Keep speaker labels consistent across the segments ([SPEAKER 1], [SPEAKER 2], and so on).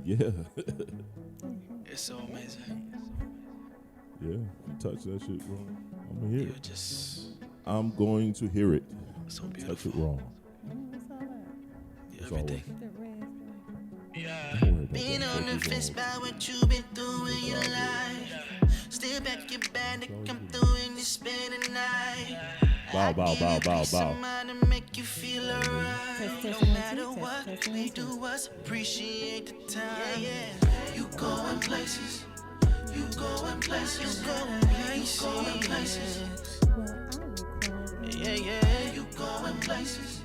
[SPEAKER 1] Yeah.
[SPEAKER 2] It's so amazing.
[SPEAKER 1] Yeah. You touch that shit wrong, I'm gonna hear
[SPEAKER 2] You're
[SPEAKER 1] it.
[SPEAKER 2] just
[SPEAKER 1] I'm going to hear it.
[SPEAKER 2] so
[SPEAKER 1] Touch
[SPEAKER 2] beautiful.
[SPEAKER 1] it wrong.
[SPEAKER 3] What's all that?
[SPEAKER 2] You're
[SPEAKER 1] It's all
[SPEAKER 2] everything.
[SPEAKER 3] What's that red stuff?
[SPEAKER 2] Yeah.
[SPEAKER 1] Don't worry about
[SPEAKER 4] Been
[SPEAKER 1] that.
[SPEAKER 4] on the
[SPEAKER 1] Focus
[SPEAKER 4] fence
[SPEAKER 1] on
[SPEAKER 4] by what you've been through in your
[SPEAKER 1] what's out
[SPEAKER 4] life. Still back your band to come through in this spending night.
[SPEAKER 1] Bow, bow, bow, bow,
[SPEAKER 4] Peace
[SPEAKER 1] bow.
[SPEAKER 4] of mind and make you feel alright. No matter what we do, us appreciate the time. You going places. You going places. You going places.
[SPEAKER 3] Well, I recorded.
[SPEAKER 4] Yeah. You going places.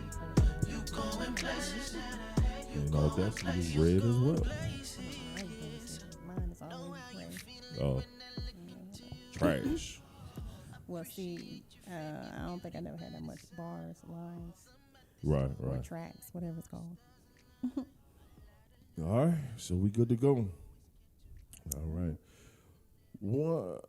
[SPEAKER 4] You going places.
[SPEAKER 1] And Audacity is red as well.
[SPEAKER 3] Mine is always gray.
[SPEAKER 1] Oh. Trash.
[SPEAKER 3] Well, see, I don't think I never had that much bars, lines,
[SPEAKER 1] Right,
[SPEAKER 3] or
[SPEAKER 1] right.
[SPEAKER 3] tracks, whatever it's called.
[SPEAKER 1] All right, so we good to go. All right. What?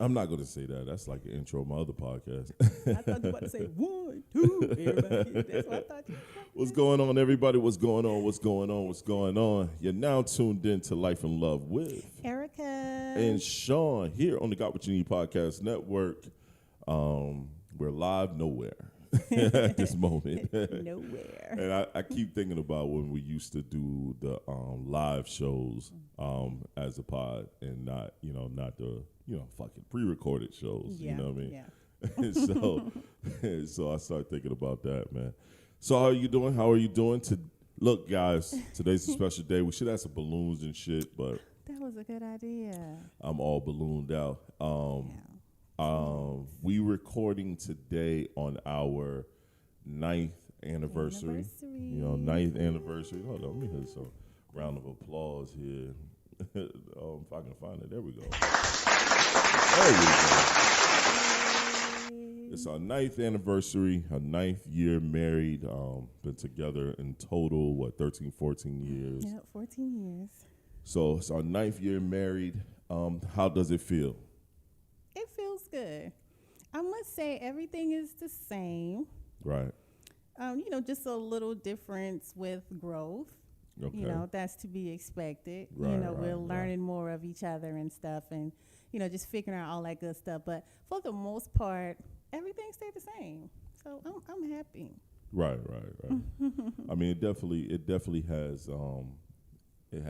[SPEAKER 1] I'm not going to say that. That's like the intro of my other podcast.
[SPEAKER 3] I thought you were about to say 1, 2, everybody. That's what I thought you were.
[SPEAKER 1] What's going on, everybody? What's going on? What's going on? What's going on? You're now tuned in to Life and Love with
[SPEAKER 3] Erica.
[SPEAKER 1] and Sean here on the Got What You Need Podcast Network. We're live nowhere at this moment.
[SPEAKER 3] Nowhere.
[SPEAKER 1] And I keep thinking about when we used to do the live shows as a pod and not the fucking pre-recorded shows.
[SPEAKER 3] Yeah,
[SPEAKER 1] You know what I mean?
[SPEAKER 3] yeah.
[SPEAKER 1] And so I started thinking about that, man. So how are you doing? How are you doing? Look, guys, today's a special day. We should have some balloons and shit, but
[SPEAKER 3] That was a good idea.
[SPEAKER 1] I'm all ballooned out.
[SPEAKER 3] Yeah.
[SPEAKER 1] We recording today on our 9th anniversary. Ninth anniversary. Hold on, let me hit some round of applause here. If I can find it, there we go. There we go. It's our 9th anniversary, our 9th year married. Been together in total, 13, 14 years.
[SPEAKER 3] Yeah, 14 years.
[SPEAKER 1] So it's our 9th year married. How does it feel?
[SPEAKER 3] It feels good. I must say everything is the same.
[SPEAKER 1] Right.
[SPEAKER 3] Just a little difference with growth.
[SPEAKER 1] Okay.
[SPEAKER 3] That's to be expected.
[SPEAKER 1] Right,
[SPEAKER 3] We're
[SPEAKER 1] right.
[SPEAKER 3] learning more of each other and stuff and, just figuring out all that good stuff. But for the most part, everything stayed the same. So I'm happy.
[SPEAKER 1] Right. I mean, it definitely has it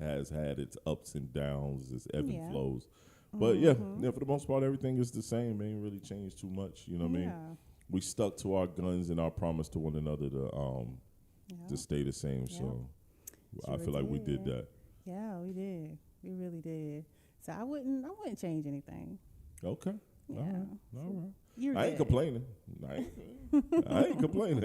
[SPEAKER 1] has had its ups and downs, its ebb and flows. But yeah, for the most part, everything is the same. It ain't really changed too much. You know what I mean? We stuck to our guns and our promise to one another to stay the same.
[SPEAKER 3] Yeah.
[SPEAKER 1] So I
[SPEAKER 3] Sure
[SPEAKER 1] feel like we did that.
[SPEAKER 3] Yeah, we did. We really did. So I wouldn't change anything.
[SPEAKER 1] Okay.
[SPEAKER 3] Yeah.
[SPEAKER 1] All right.
[SPEAKER 3] You're
[SPEAKER 1] I ain't
[SPEAKER 3] good.
[SPEAKER 1] complaining. I ain't complaining.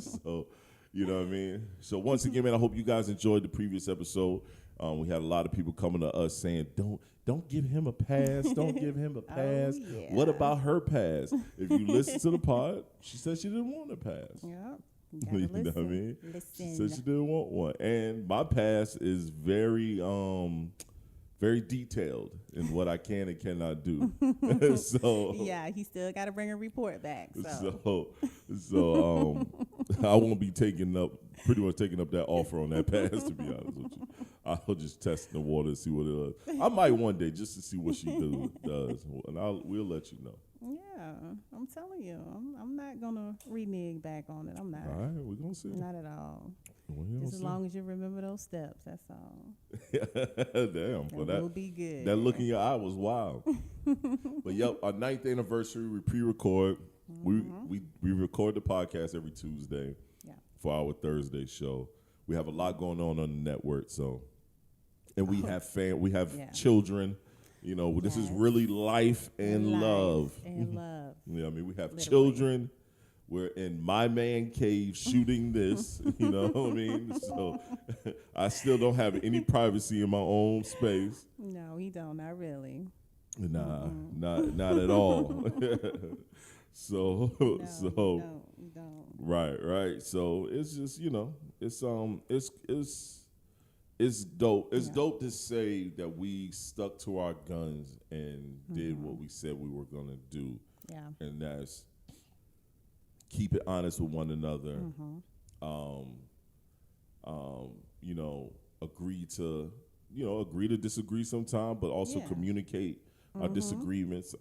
[SPEAKER 1] So, you know what I mean? So once again, man, I hope you guys enjoyed the previous episode. We had a lot of people coming to us saying, don't give him a pass. Don't give him a pass.
[SPEAKER 3] yeah.
[SPEAKER 1] What about her pass? If you listen to the pod, she said she didn't want a pass.
[SPEAKER 3] Yeah.
[SPEAKER 1] You know what I mean? She
[SPEAKER 3] Listen.
[SPEAKER 1] said she didn't want one. And my pass is very very detailed in what I can and cannot do. So
[SPEAKER 3] Yeah, he still got to bring a report back. So,
[SPEAKER 1] so I won't be pretty much taking up that offer on that pass, to be honest with you. I'll just test the water and see what it does. I might one day just to see what she does, and we'll let you know.
[SPEAKER 3] yeah, I'm telling you, I'm not gonna renege back on it. I'm not.
[SPEAKER 1] All right, we're gonna see.
[SPEAKER 3] Not at all.
[SPEAKER 1] We're gonna
[SPEAKER 3] Just as
[SPEAKER 1] see.
[SPEAKER 3] long as you remember those steps, that's all.
[SPEAKER 1] Damn, but
[SPEAKER 3] That will be good.
[SPEAKER 1] that look in your eye was wild. But yep, our 9th anniversary, we pre-record. We record the podcast every Tuesday for our Thursday show. We have a lot going on the network, so and we have children. This is really life and love.
[SPEAKER 3] And love.
[SPEAKER 1] Yeah, I mean, we have
[SPEAKER 3] Literally.
[SPEAKER 1] children. We're in my man cave shooting this. You know what I mean? So I still don't have any privacy in my own space.
[SPEAKER 3] No, he don't. Not really.
[SPEAKER 1] Nah, not at all. So
[SPEAKER 3] No,
[SPEAKER 1] so
[SPEAKER 3] you don't.
[SPEAKER 1] right. So it's just it's dope. It's dope to say that we stuck to our guns and did what we said we were gonna do.
[SPEAKER 3] Yeah.
[SPEAKER 1] And that's keep it honest with one another. agree to disagree sometime, but also communicate our disagreements.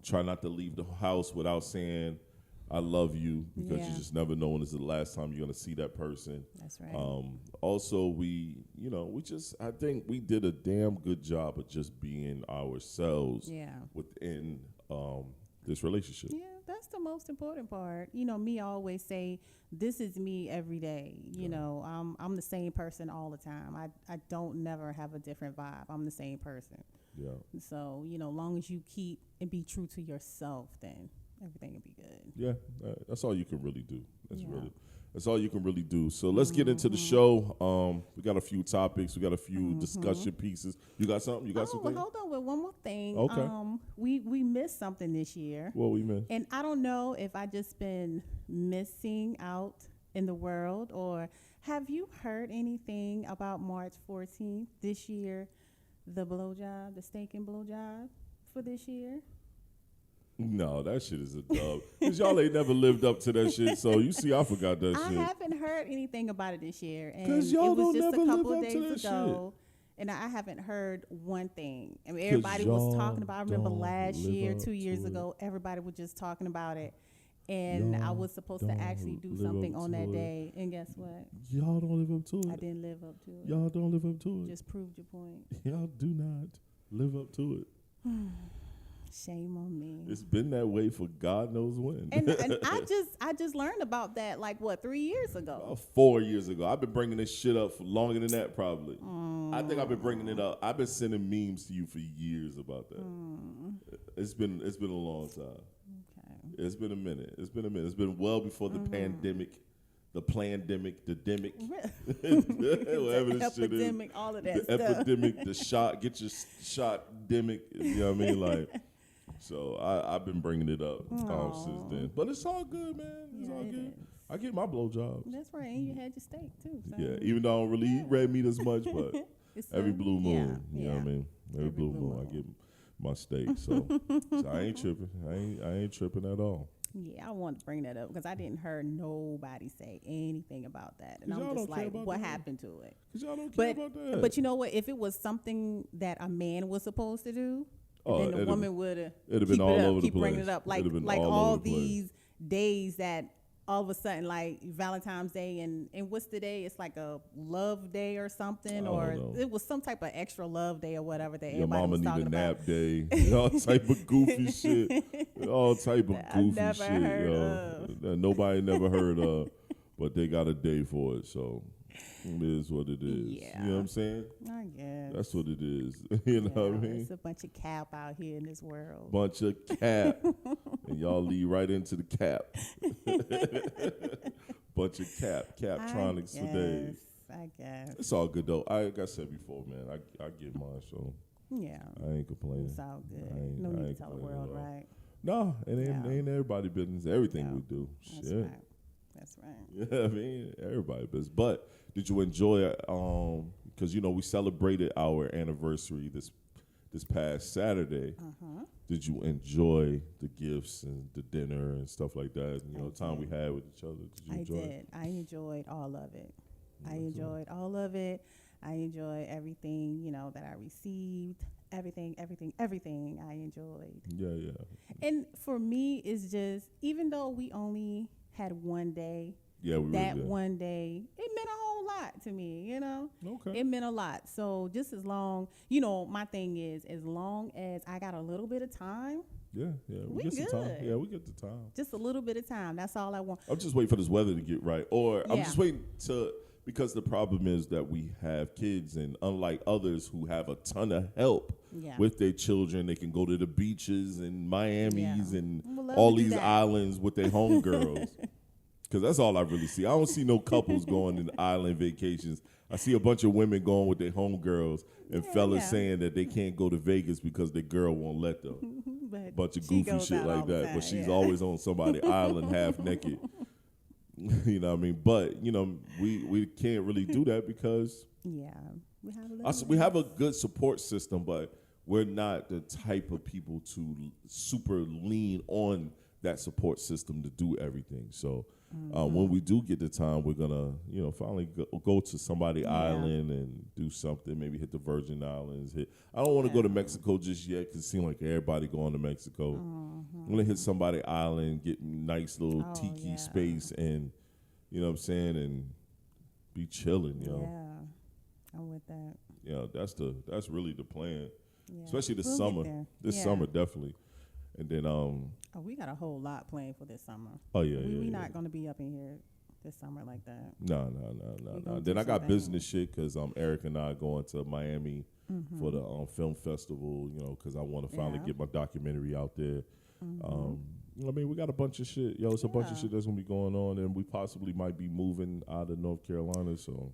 [SPEAKER 1] Try not to leave the house without saying I love you, because you just never know when is the last time you're going to see that person.
[SPEAKER 3] That's right.
[SPEAKER 1] Also, I think we did a damn good job of just being ourselves within this relationship.
[SPEAKER 3] Yeah, that's the most important part. You know, me always say, this is me every day. You know, I'm the same person all the time. I don't never have a different vibe. I'm the same person.
[SPEAKER 1] Yeah. So,
[SPEAKER 3] long as you keep and be true to yourself, then everything will be good.
[SPEAKER 1] Yeah, that's all you can really do. That's all you can really do. So let's get into the show. We got a few topics. We got a few discussion pieces. You got something? You got something?
[SPEAKER 3] Hold on with one more thing.
[SPEAKER 1] Okay.
[SPEAKER 3] We missed something this year.
[SPEAKER 1] What we missed?
[SPEAKER 3] And I don't know if I just been missing out in the world, or have you heard anything about March 14th this year, the blowjob, the steak and blowjob for this year?
[SPEAKER 1] No, that shit is a dub. Because y'all ain't never lived up to that shit. So you see, I forgot that shit.
[SPEAKER 3] I haven't heard anything about it this year. And
[SPEAKER 1] because y'all
[SPEAKER 3] it was
[SPEAKER 1] don't
[SPEAKER 3] just
[SPEAKER 1] never
[SPEAKER 3] a couple
[SPEAKER 1] live
[SPEAKER 3] of
[SPEAKER 1] up to
[SPEAKER 3] days
[SPEAKER 1] that
[SPEAKER 3] ago.
[SPEAKER 1] shit.
[SPEAKER 3] And I haven't heard one thing. I mean, everybody was talking about it. I remember last year, 2 years ago, everybody was just talking about it. And I was supposed to actually do something on that day. And guess what?
[SPEAKER 1] Y'all don't live up to it.
[SPEAKER 3] I didn't live up to it.
[SPEAKER 1] Y'all don't live up to it.
[SPEAKER 3] Just proved your point.
[SPEAKER 1] Y'all do not live up to it.
[SPEAKER 3] Shame on me.
[SPEAKER 1] It's been that way for God knows when.
[SPEAKER 3] And I just learned about that 3 years ago.
[SPEAKER 1] About 4 years ago. I've been bringing this shit up for longer than that, probably. I think I've been bringing it up. I've been sending memes to you for years about that. It's been a long time. Okay. It's been a minute. It's been well before the pandemic, the plandemic, the demic, whatever this shit is.
[SPEAKER 3] Epidemic, all of that
[SPEAKER 1] the
[SPEAKER 3] stuff.
[SPEAKER 1] Epidemic, the shot, get your shot demic. You know what I mean? So I've been bringing it up since then. But it's all good, man. It's all good. I get my blowjobs.
[SPEAKER 3] That's right. And you had your steak, too. So.
[SPEAKER 1] Yeah, even though I don't really eat red meat as much, but every blue moon, you know what I mean? Every blue moon, I get my steak. So I ain't tripping. I ain't tripping at all.
[SPEAKER 3] Yeah, I wanted to bring that up because I didn't hear nobody say anything about that. And I'm just like, what happened to it?
[SPEAKER 1] Because y'all don't care about that.
[SPEAKER 3] But you know what? If it was something that a man was supposed to do, then the woman would have
[SPEAKER 1] been all over the place.
[SPEAKER 3] Keep bringing it up. Like all these days that all of a sudden, like Valentine's Day and what's the day? It's like a love day or something, or it was some type of extra love day or whatever that everybody was talking about.
[SPEAKER 1] Your mama need a nap day. All type of goofy shit. All type of goofy
[SPEAKER 3] never
[SPEAKER 1] shit.
[SPEAKER 3] Heard of.
[SPEAKER 1] That nobody never heard of, but they got a day for it. So it is what it is.
[SPEAKER 3] Yeah.
[SPEAKER 1] You know what I'm saying?
[SPEAKER 3] I guess.
[SPEAKER 1] That's what it is. You know what I mean?
[SPEAKER 3] It's a bunch of cap out here in this world.
[SPEAKER 1] Bunch of cap. And y'all lead right into the cap. Bunch of captronics for days.
[SPEAKER 3] I guess.
[SPEAKER 1] It's all good, though. Like I said before, man, I get mine, so
[SPEAKER 3] yeah,
[SPEAKER 1] I ain't complaining.
[SPEAKER 3] It's all good. No need to tell the world, right?
[SPEAKER 1] No, it ain't everybody business. Everything we do.
[SPEAKER 3] That's
[SPEAKER 1] Shit.
[SPEAKER 3] right. That's right.
[SPEAKER 1] Yeah, I mean, everybody business. But did you enjoy it? Because, we celebrated our anniversary this past Saturday. Did you enjoy the gifts and the dinner and stuff like that? And, time we had with each other. Did you enjoy it?
[SPEAKER 3] I enjoyed all of it. I enjoyed all of it. I enjoyed everything, that I received. Everything I enjoyed.
[SPEAKER 1] Yeah.
[SPEAKER 3] And for me, it's just, even though we only had one day, one day, it meant a whole lot to me,
[SPEAKER 1] Okay.
[SPEAKER 3] It meant a lot. So just as long, my thing is, as long as I got a little bit of time.
[SPEAKER 1] Yeah. We get
[SPEAKER 3] good.
[SPEAKER 1] some time. Yeah, we get the time.
[SPEAKER 3] Just a little bit of time. That's all I want.
[SPEAKER 1] I'm just waiting for this weather to get right. Or I'm just waiting because the problem is that we have kids, and unlike others who have a ton of help with their children, they can go to the beaches and Miami's and all these islands with their homegirls. Because that's all I really see. I don't see no couples going in island vacations. I see a bunch of women going with their homegirls and fellas saying that they can't go to Vegas because their girl won't let them. Bunch of goofy shit like that. But she's always on somebody's island half naked. You know what I mean? But, we can't really do that because we have a good support system, but we're not the type of people to super lean on that support system to do everything. So when we do get the time, we're gonna, finally go to somebody island and do something. Maybe hit the Virgin Islands. I don't want to go to Mexico just yet because it seems like everybody going to Mexico. I'm gonna hit somebody island, get nice little tiki space, and you know what I'm saying, and be chilling.
[SPEAKER 3] Yeah, I'm with that.
[SPEAKER 1] That's really the plan, especially this
[SPEAKER 3] We'll
[SPEAKER 1] summer. This summer definitely. And then
[SPEAKER 3] we got a whole lot planned for this summer.
[SPEAKER 1] Oh yeah,
[SPEAKER 3] we not gonna be up in here this summer like that.
[SPEAKER 1] No. Then I got business shit because Eric and I going to Miami for the film festival. Because I want to finally get my documentary out there. We got a bunch of shit. It's a bunch of shit that's gonna be going on, and we possibly might be moving out of North Carolina. So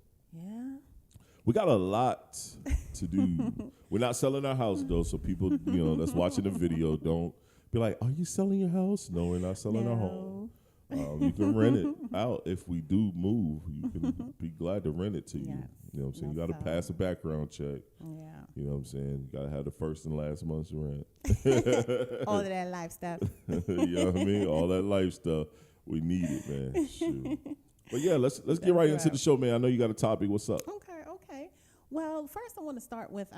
[SPEAKER 1] we got a lot to do. We're not selling our house though, so people that's watching the video don't be like, "Are you selling your house?" No, we're not selling our home. You can rent it out if we do move. You can be glad to rent it to you. You know what I'm saying? You got to pass a background check. Yeah. You know what I'm saying? You got to have the first and last month's rent.
[SPEAKER 3] All of that life stuff.
[SPEAKER 1] You know what I mean? All that life stuff. We need it, man. Shoot. But yeah, let's get right into the show, man. I know you got a topic. What's up?
[SPEAKER 3] Okay. Well, first I want to start with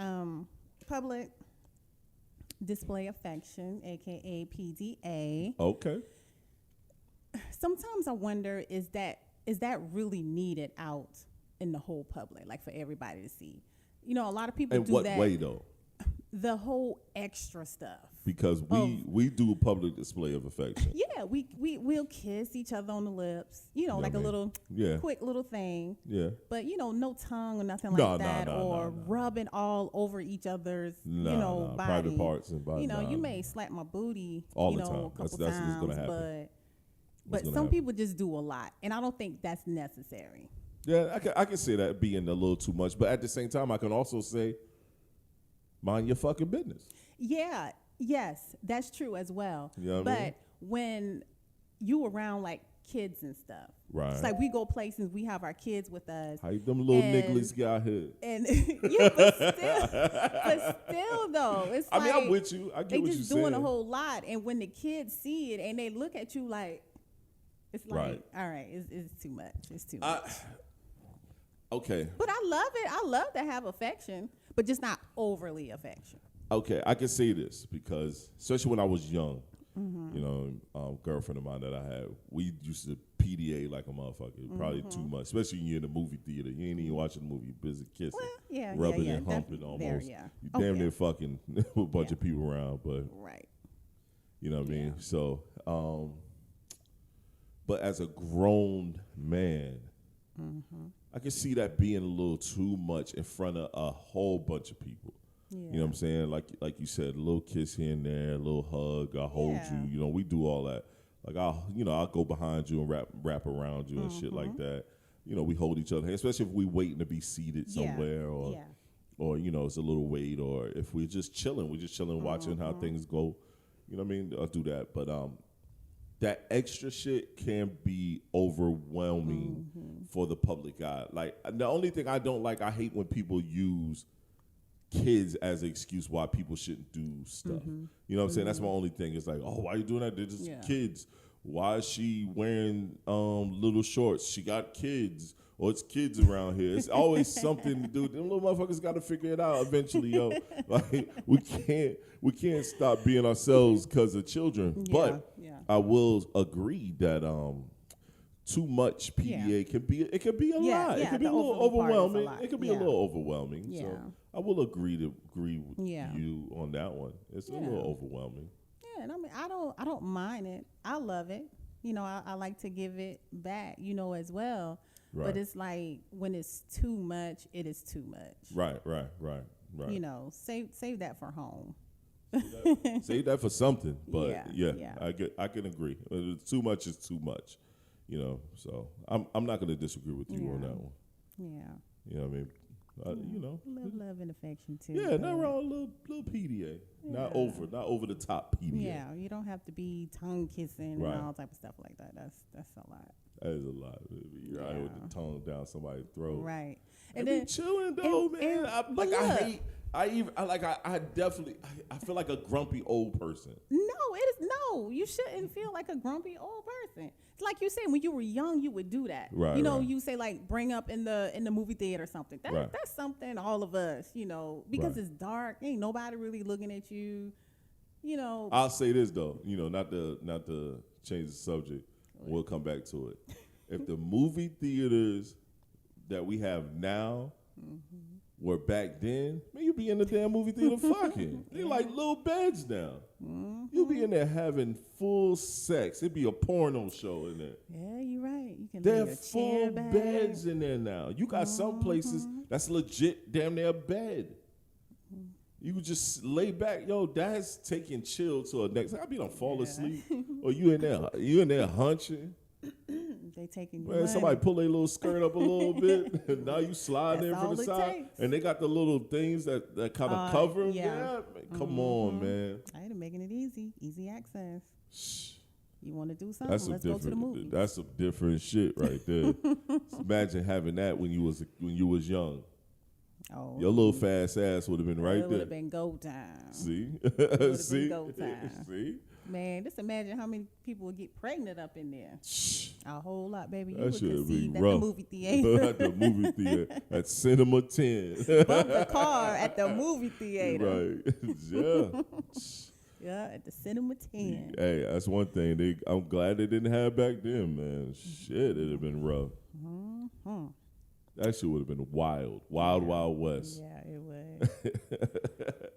[SPEAKER 3] public display affection, aka PDA. Okay. Sometimes I wonder, is that really needed out in the whole public, like for everybody to see? A lot of people do that.
[SPEAKER 1] In what way though?
[SPEAKER 3] The whole extra stuff.
[SPEAKER 1] Because we do a public display of affection.
[SPEAKER 3] Yeah, we'll kiss each other on the lips, like a little quick little thing. Yeah. But no tongue or nothing like that, or rubbing all over each other's body.
[SPEAKER 1] Private parts and body.
[SPEAKER 3] You may slap my booty
[SPEAKER 1] all the time.
[SPEAKER 3] A couple
[SPEAKER 1] That's
[SPEAKER 3] times,
[SPEAKER 1] what's gonna happen.
[SPEAKER 3] But some people just do a lot, and I don't think that's necessary.
[SPEAKER 1] Yeah, I can say that being a little too much, but at the same time, I can also say, mind your fucking business.
[SPEAKER 3] Yeah, yes, that's true as well.
[SPEAKER 1] You know what I mean?
[SPEAKER 3] When you around like kids and stuff, right? It's like we go places, we have our kids with us.
[SPEAKER 1] How them little niggas got here?
[SPEAKER 3] And but still though, it's
[SPEAKER 1] I mean, I'm with you. I get what you're saying. They just doing
[SPEAKER 3] a whole lot, and when the kids see it and they look at you like, it's like, all right, it's too much. It's too much.
[SPEAKER 1] Okay.
[SPEAKER 3] But I love it. I love to have affection, but just not overly affection.
[SPEAKER 1] Okay, I can say this because, especially when I was young, girlfriend of mine that I had, we used to PDA like a motherfucker, probably too much, especially when you're in the movie theater. You ain't even watching the movie, you're busy kissing, rubbing and humping almost. You damn near fucking with a bunch of people around, but you know what I mean? So, but as a grown man, I can see that being a little too much in front of a whole bunch of people. Yeah. You know what I'm saying? Like you said, a little kiss here and there, a little hug, I hold you. We do all that. Like I'll go behind you and wrap around you and shit like that. We hold each other, especially if we waiting to be seated somewhere or it's a little wait, or if we're just chilling, watching how things go. You know what I mean? I'll do that, but that extra shit can be overwhelming for the public eye. Like, the only thing I don't like, I hate when people use kids as an excuse why people shouldn't do stuff. You know what I'm saying? That's my only thing. It's like, oh, why are you doing that? They're just kids. Why is she wearing little shorts? She got kids. Or it's kids around here. It's always something to do. Them little motherfuckers got to figure it out eventually, yo. Like, we can't stop being ourselves because of children. But I will agree that too much PDA can be a lot. It can be a little overwhelming. It can be a little overwhelming. Yeah. So I will agree with you on that one. It's a little overwhelming.
[SPEAKER 3] Yeah, and I mean, I don't mind it. I love it. I like to give it back, as well. Right. But it's like when it's too much, it is too much.
[SPEAKER 1] Right.
[SPEAKER 3] Save that for home.
[SPEAKER 1] Save that for something. But I can agree. Too much is too much. So I'm not gonna disagree with you on that one. Yeah. You know what I mean?
[SPEAKER 3] Love and affection too.
[SPEAKER 1] Yeah, not wrong. Little PDA, not over the top PDA.
[SPEAKER 3] Yeah, you don't have to be tongue kissing and all type of stuff like that. That's a lot.
[SPEAKER 1] That is a lot. You're out with the tongue down somebody's throat.
[SPEAKER 3] Right.
[SPEAKER 1] And then chilling though, man. I I definitely I feel like a grumpy old person.
[SPEAKER 3] No, you shouldn't feel like a grumpy old person. It's like you said, when you were young, you would do that.
[SPEAKER 1] Right.
[SPEAKER 3] You know,
[SPEAKER 1] right.
[SPEAKER 3] you say like bring up in the movie theater or something.
[SPEAKER 1] Right.
[SPEAKER 3] That's something all of us, you know, because
[SPEAKER 1] Right.
[SPEAKER 3] it's dark, ain't nobody really looking at you. You know.
[SPEAKER 1] I'll say this though, you know, not to change the subject. We'll come back to it. If the movie theaters that we have now were back then, man, you be in the damn movie theater fucking. They like little beds now. You be in there having full sex. It'd be a porno show in there.
[SPEAKER 3] Yeah, you're right. You can
[SPEAKER 1] There are
[SPEAKER 3] lay your
[SPEAKER 1] full
[SPEAKER 3] chair back.
[SPEAKER 1] beds in there now. You got some places that's legit damn near a bed. You could just lay back, yo. That's taking chill to a next. I be done fall asleep, or you in there hunching.
[SPEAKER 3] They taking your
[SPEAKER 1] Man,
[SPEAKER 3] money.
[SPEAKER 1] somebody pull their little skirt up a little bit, and now you slide in
[SPEAKER 3] That's
[SPEAKER 1] from the
[SPEAKER 3] all it
[SPEAKER 1] side,
[SPEAKER 3] takes.
[SPEAKER 1] and they got the little things that kind of cover them.
[SPEAKER 3] yeah.
[SPEAKER 1] Yeah, man, come on, man.
[SPEAKER 3] I ain't making it easy access.
[SPEAKER 1] Shh.
[SPEAKER 3] You want to do something?
[SPEAKER 1] That's
[SPEAKER 3] Let's go to the movie.
[SPEAKER 1] That's some different shit right there. Imagine having that when you was young.
[SPEAKER 3] Oh,
[SPEAKER 1] Your little fast ass would have been right
[SPEAKER 3] it would
[SPEAKER 1] there.
[SPEAKER 3] have been go time.
[SPEAKER 1] See,
[SPEAKER 3] been
[SPEAKER 1] see,
[SPEAKER 3] go time.
[SPEAKER 1] see.
[SPEAKER 3] Man, just imagine how many people would get pregnant up in there.
[SPEAKER 1] Shh.
[SPEAKER 3] A whole lot, baby. You
[SPEAKER 1] That
[SPEAKER 3] would
[SPEAKER 1] should be
[SPEAKER 3] conceive at
[SPEAKER 1] rough.
[SPEAKER 3] the movie theater.
[SPEAKER 1] At the movie theater at Cinema 10.
[SPEAKER 3] Bump the car at the movie theater.
[SPEAKER 1] Right. Yeah.
[SPEAKER 3] Yeah, at the Cinema 10.
[SPEAKER 1] Hey, that's one thing. I'm glad they didn't have back then, man. Shit, it'd have been rough.
[SPEAKER 3] Mm-hmm.
[SPEAKER 1] That shit would have been wild. Wild West.
[SPEAKER 3] Yeah, it would.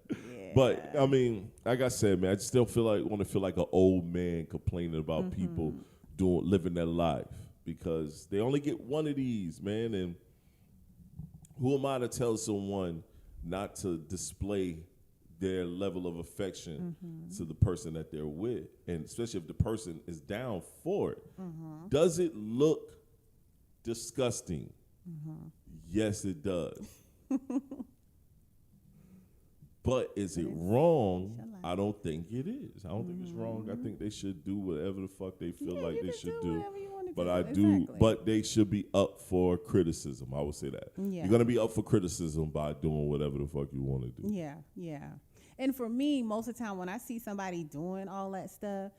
[SPEAKER 3] Yeah.
[SPEAKER 1] But I mean, like I said, man, I just still want to feel like an old man complaining about people living their life, because they only get one of these, man. And who am I to tell someone not to display their level of affection to the person that they're with, and especially if the person is down for it? Does it look disgusting? Yes, it does. But is it wrong? I don't think it is. I don't think it's wrong. I think they should do whatever the fuck they feel like they should do.
[SPEAKER 3] Whatever you wanna
[SPEAKER 1] But
[SPEAKER 3] do.
[SPEAKER 1] I do.
[SPEAKER 3] Exactly.
[SPEAKER 1] But they should be up for criticism. I would say that.
[SPEAKER 3] Yeah.
[SPEAKER 1] You're gonna be up for criticism by doing whatever the fuck you want to do.
[SPEAKER 3] Yeah. And for me, most of the time when I see somebody doing all that stuff,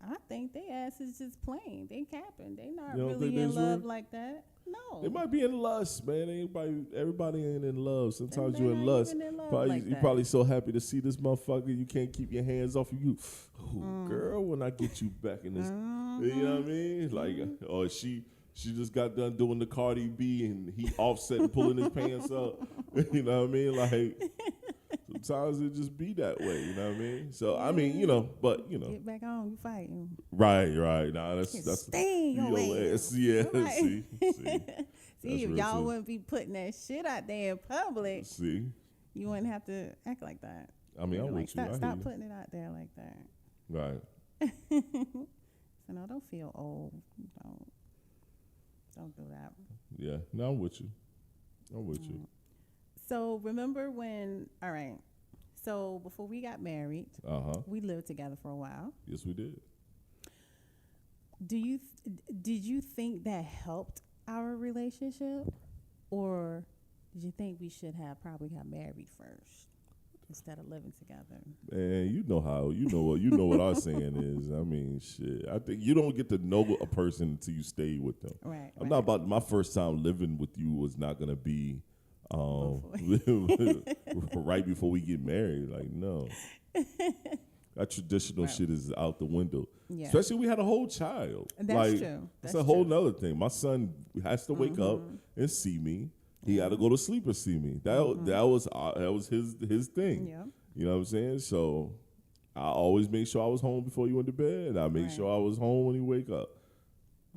[SPEAKER 3] I think they ass is just plain. They capping. They not
[SPEAKER 1] You don't
[SPEAKER 3] really
[SPEAKER 1] think
[SPEAKER 3] in
[SPEAKER 1] that's
[SPEAKER 3] love
[SPEAKER 1] real?
[SPEAKER 3] like that. No.
[SPEAKER 1] It might be in lust, man. Everybody ain't in love. Sometimes
[SPEAKER 3] They
[SPEAKER 1] you're in
[SPEAKER 3] not
[SPEAKER 1] lust.
[SPEAKER 3] even in love
[SPEAKER 1] Probably,
[SPEAKER 3] like
[SPEAKER 1] you're
[SPEAKER 3] that.
[SPEAKER 1] probably so happy to see this motherfucker, you can't keep your hands off of you. Oh, girl, when I get you back in this, you know what I mean? Like, or she just got done doing the Cardi B and he offset and pulling his pants up. You know what I mean? Like, sometimes it just be that way. You know what I mean? So I mean, but
[SPEAKER 3] Get back on, you fighting.
[SPEAKER 1] right. Nah, that's
[SPEAKER 3] Stay in your ass.
[SPEAKER 1] Yeah,
[SPEAKER 3] Right.
[SPEAKER 1] see.
[SPEAKER 3] See,
[SPEAKER 1] That's
[SPEAKER 3] if
[SPEAKER 1] real
[SPEAKER 3] y'all
[SPEAKER 1] too.
[SPEAKER 3] wouldn't be putting that shit out there in public,
[SPEAKER 1] See,
[SPEAKER 3] you wouldn't have to act like that.
[SPEAKER 1] I mean, I'm
[SPEAKER 3] Like,
[SPEAKER 1] with you. I hear
[SPEAKER 3] stop
[SPEAKER 1] you.
[SPEAKER 3] putting it out there like that.
[SPEAKER 1] Right.
[SPEAKER 3] So no, don't feel old. Don't do that.
[SPEAKER 1] Yeah. No, I'm with you. I'm with you.
[SPEAKER 3] So remember when? All right. So before we got married,
[SPEAKER 1] We
[SPEAKER 3] lived together for a while.
[SPEAKER 1] Yes, we did.
[SPEAKER 3] Did you think that helped our relationship, or did you think we should have probably got married first instead of living together?
[SPEAKER 1] And you know what our saying is. I mean, shit. I think you don't get to know a person until you stay with them.
[SPEAKER 3] Right.
[SPEAKER 1] I'm not about my first time living with you was not gonna be right before we get married. Like, no. That traditional shit is out the window.
[SPEAKER 3] Yeah.
[SPEAKER 1] Especially we had a whole child.
[SPEAKER 3] That's true.
[SPEAKER 1] That's
[SPEAKER 3] That's
[SPEAKER 1] a whole
[SPEAKER 3] true.
[SPEAKER 1] nother thing. My son has to wake up and see me. He had to go to sleep and see me. That was his thing.
[SPEAKER 3] Yeah.
[SPEAKER 1] You know what I'm saying? So I always make sure I was home before you went to bed. I make sure I was home when you wake up.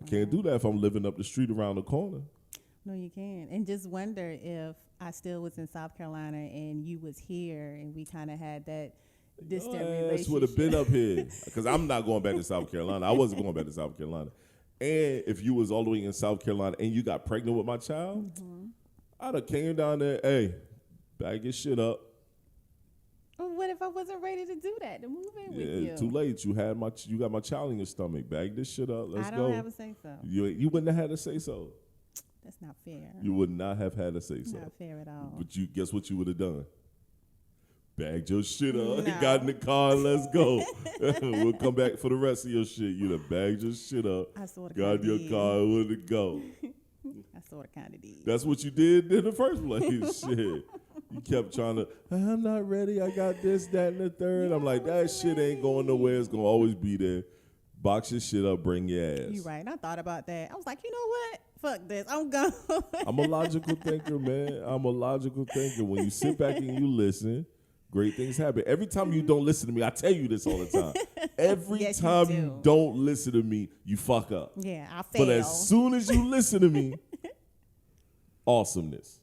[SPEAKER 1] I can't do that if I'm living up the street around the corner.
[SPEAKER 3] No, you can't. And just wonder if I still was in South Carolina and you was here and we kind of had that distant relationship.
[SPEAKER 1] would have been up here because I'm not going back to South Carolina. I wasn't going back to South Carolina. And if you was all the way in South Carolina and you got pregnant with my child, I'd have came down there, hey, bag your shit up.
[SPEAKER 3] Well, what if I wasn't ready to do that, to move in with you?
[SPEAKER 1] Too late. You got my child in your stomach. Bag this shit up. Let's
[SPEAKER 3] I
[SPEAKER 1] go.
[SPEAKER 3] don't have a say so.
[SPEAKER 1] You wouldn't have had to say so.
[SPEAKER 3] That's not fair.
[SPEAKER 1] You would not have had to say so.
[SPEAKER 3] Not fair at all.
[SPEAKER 1] But you guess what you would have done? bagged your shit up.
[SPEAKER 3] No.
[SPEAKER 1] Got in the car and let's go. We'll come back for the rest of your shit. You done bagged your shit up.
[SPEAKER 3] I sort of
[SPEAKER 1] Got in your car and where to go.
[SPEAKER 3] I sort of kind of did.
[SPEAKER 1] That's what you did in the first place. Shit. You kept trying to, I'm not ready. I got this, that, and the third. I'm like, that shit ain't going nowhere. It's going to always be there. Box your shit up, bring your ass.
[SPEAKER 3] You right. I thought about that. I was like, you know what? Fuck this. I'm gone.
[SPEAKER 1] I'm a logical thinker, man. I'm a logical thinker. When you sit back and you listen, great things happen. Every time you don't listen to me, I tell you this all the time. Every
[SPEAKER 3] Yes,
[SPEAKER 1] time
[SPEAKER 3] you
[SPEAKER 1] you
[SPEAKER 3] do.
[SPEAKER 1] don't listen to me, you fuck up.
[SPEAKER 3] Yeah, I failed.
[SPEAKER 1] But as soon as you listen to me, awesomeness.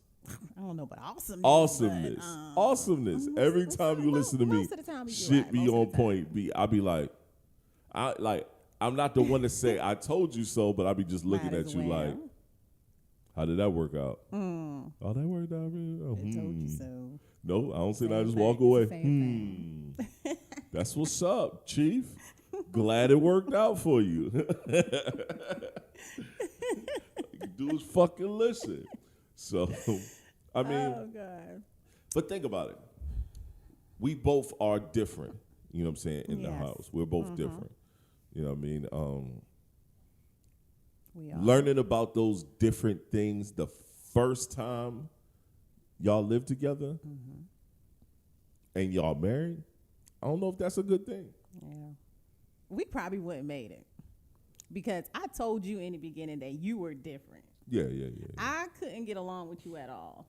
[SPEAKER 3] I don't know, but awesomeness.
[SPEAKER 1] Awesomeness.
[SPEAKER 3] But,
[SPEAKER 1] Awesomeness. Every time you listen to me,
[SPEAKER 3] most of the time you
[SPEAKER 1] shit
[SPEAKER 3] right.
[SPEAKER 1] be
[SPEAKER 3] Most of
[SPEAKER 1] on
[SPEAKER 3] the time.
[SPEAKER 1] point. I be like, I'm not the one to say I told you so, but I be just looking
[SPEAKER 3] Might
[SPEAKER 1] at
[SPEAKER 3] as
[SPEAKER 1] you
[SPEAKER 3] well.
[SPEAKER 1] like, how did that work out? Oh, that worked out really? Oh,
[SPEAKER 3] I told you so.
[SPEAKER 1] No, I don't say that. I
[SPEAKER 3] Same
[SPEAKER 1] just
[SPEAKER 3] thing.
[SPEAKER 1] walk
[SPEAKER 3] It's the
[SPEAKER 1] away.
[SPEAKER 3] same
[SPEAKER 1] That's what's up, Chief. Glad it worked out for you. You do is fucking listen. So, I mean,
[SPEAKER 3] Oh God.
[SPEAKER 1] but think about it. We both are different. You know what I'm saying? In the
[SPEAKER 3] Yes.
[SPEAKER 1] house, we're both different. You know what I mean?
[SPEAKER 3] We are.
[SPEAKER 1] Learning about those different things the first time y'all live together and y'all married, I don't know if that's a good thing.
[SPEAKER 3] Yeah. We probably wouldn't made it because I told you in the beginning that you were different.
[SPEAKER 1] Yeah.
[SPEAKER 3] I couldn't get along with you at all.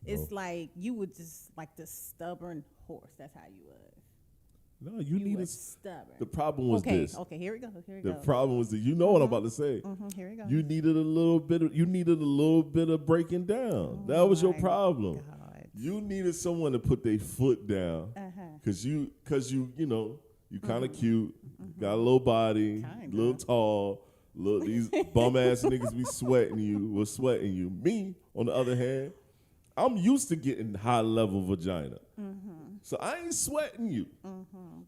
[SPEAKER 3] It's like you were just like the stubborn horse. That's how you was.
[SPEAKER 1] No, you
[SPEAKER 3] You
[SPEAKER 1] need
[SPEAKER 3] was
[SPEAKER 1] a.
[SPEAKER 3] stubborn.
[SPEAKER 1] The problem was
[SPEAKER 3] okay,
[SPEAKER 1] this.
[SPEAKER 3] okay, here we go. Here we
[SPEAKER 1] The
[SPEAKER 3] go.
[SPEAKER 1] problem was that you know what I'm about to say.
[SPEAKER 3] Here we go.
[SPEAKER 1] You needed a little bit of breaking down. That was your
[SPEAKER 3] my
[SPEAKER 1] problem.
[SPEAKER 3] God.
[SPEAKER 1] You needed someone to put their foot down because you kind of cute, got a little body,
[SPEAKER 3] Kinda.
[SPEAKER 1] little tall. Look, these bum ass niggas be sweating you. Me, on the other hand, I'm used to getting high level vagina. So I ain't sweating you.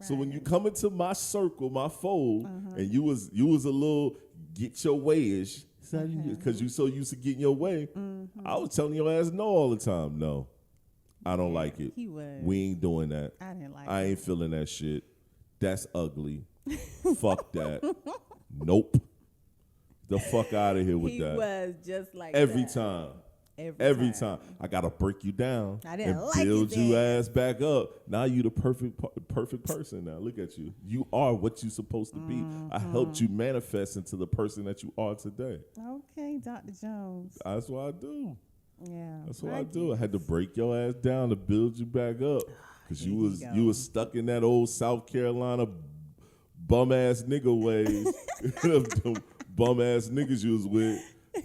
[SPEAKER 1] So when you come into my circle, my fold, and you was a little get your way-ish, because you so used to getting your way, I was telling your ass no all the time. No, I don't like it.
[SPEAKER 3] He was.
[SPEAKER 1] We ain't doing that.
[SPEAKER 3] I didn't like
[SPEAKER 1] I
[SPEAKER 3] it.
[SPEAKER 1] ain't feeling that shit. That's ugly. Fuck that. Nope. The fuck out of here with
[SPEAKER 3] He
[SPEAKER 1] that.
[SPEAKER 3] was just like
[SPEAKER 1] Every
[SPEAKER 3] that.
[SPEAKER 1] time.
[SPEAKER 3] Every
[SPEAKER 1] time. I gotta break you down
[SPEAKER 3] I didn't
[SPEAKER 1] and
[SPEAKER 3] like
[SPEAKER 1] build
[SPEAKER 3] it
[SPEAKER 1] you
[SPEAKER 3] then.
[SPEAKER 1] ass back up. Now you the perfect person. Now look at you. You are what you supposed to be. I helped you manifest into the person that you are today.
[SPEAKER 3] Okay, Dr. Jones.
[SPEAKER 1] That's what I do.
[SPEAKER 3] Yeah.
[SPEAKER 1] That's what I do. I had to break your ass down to build you back up because
[SPEAKER 3] Here
[SPEAKER 1] you
[SPEAKER 3] you
[SPEAKER 1] was stuck in that old South Carolina bum ass nigga ways. Them bum ass niggas you was with.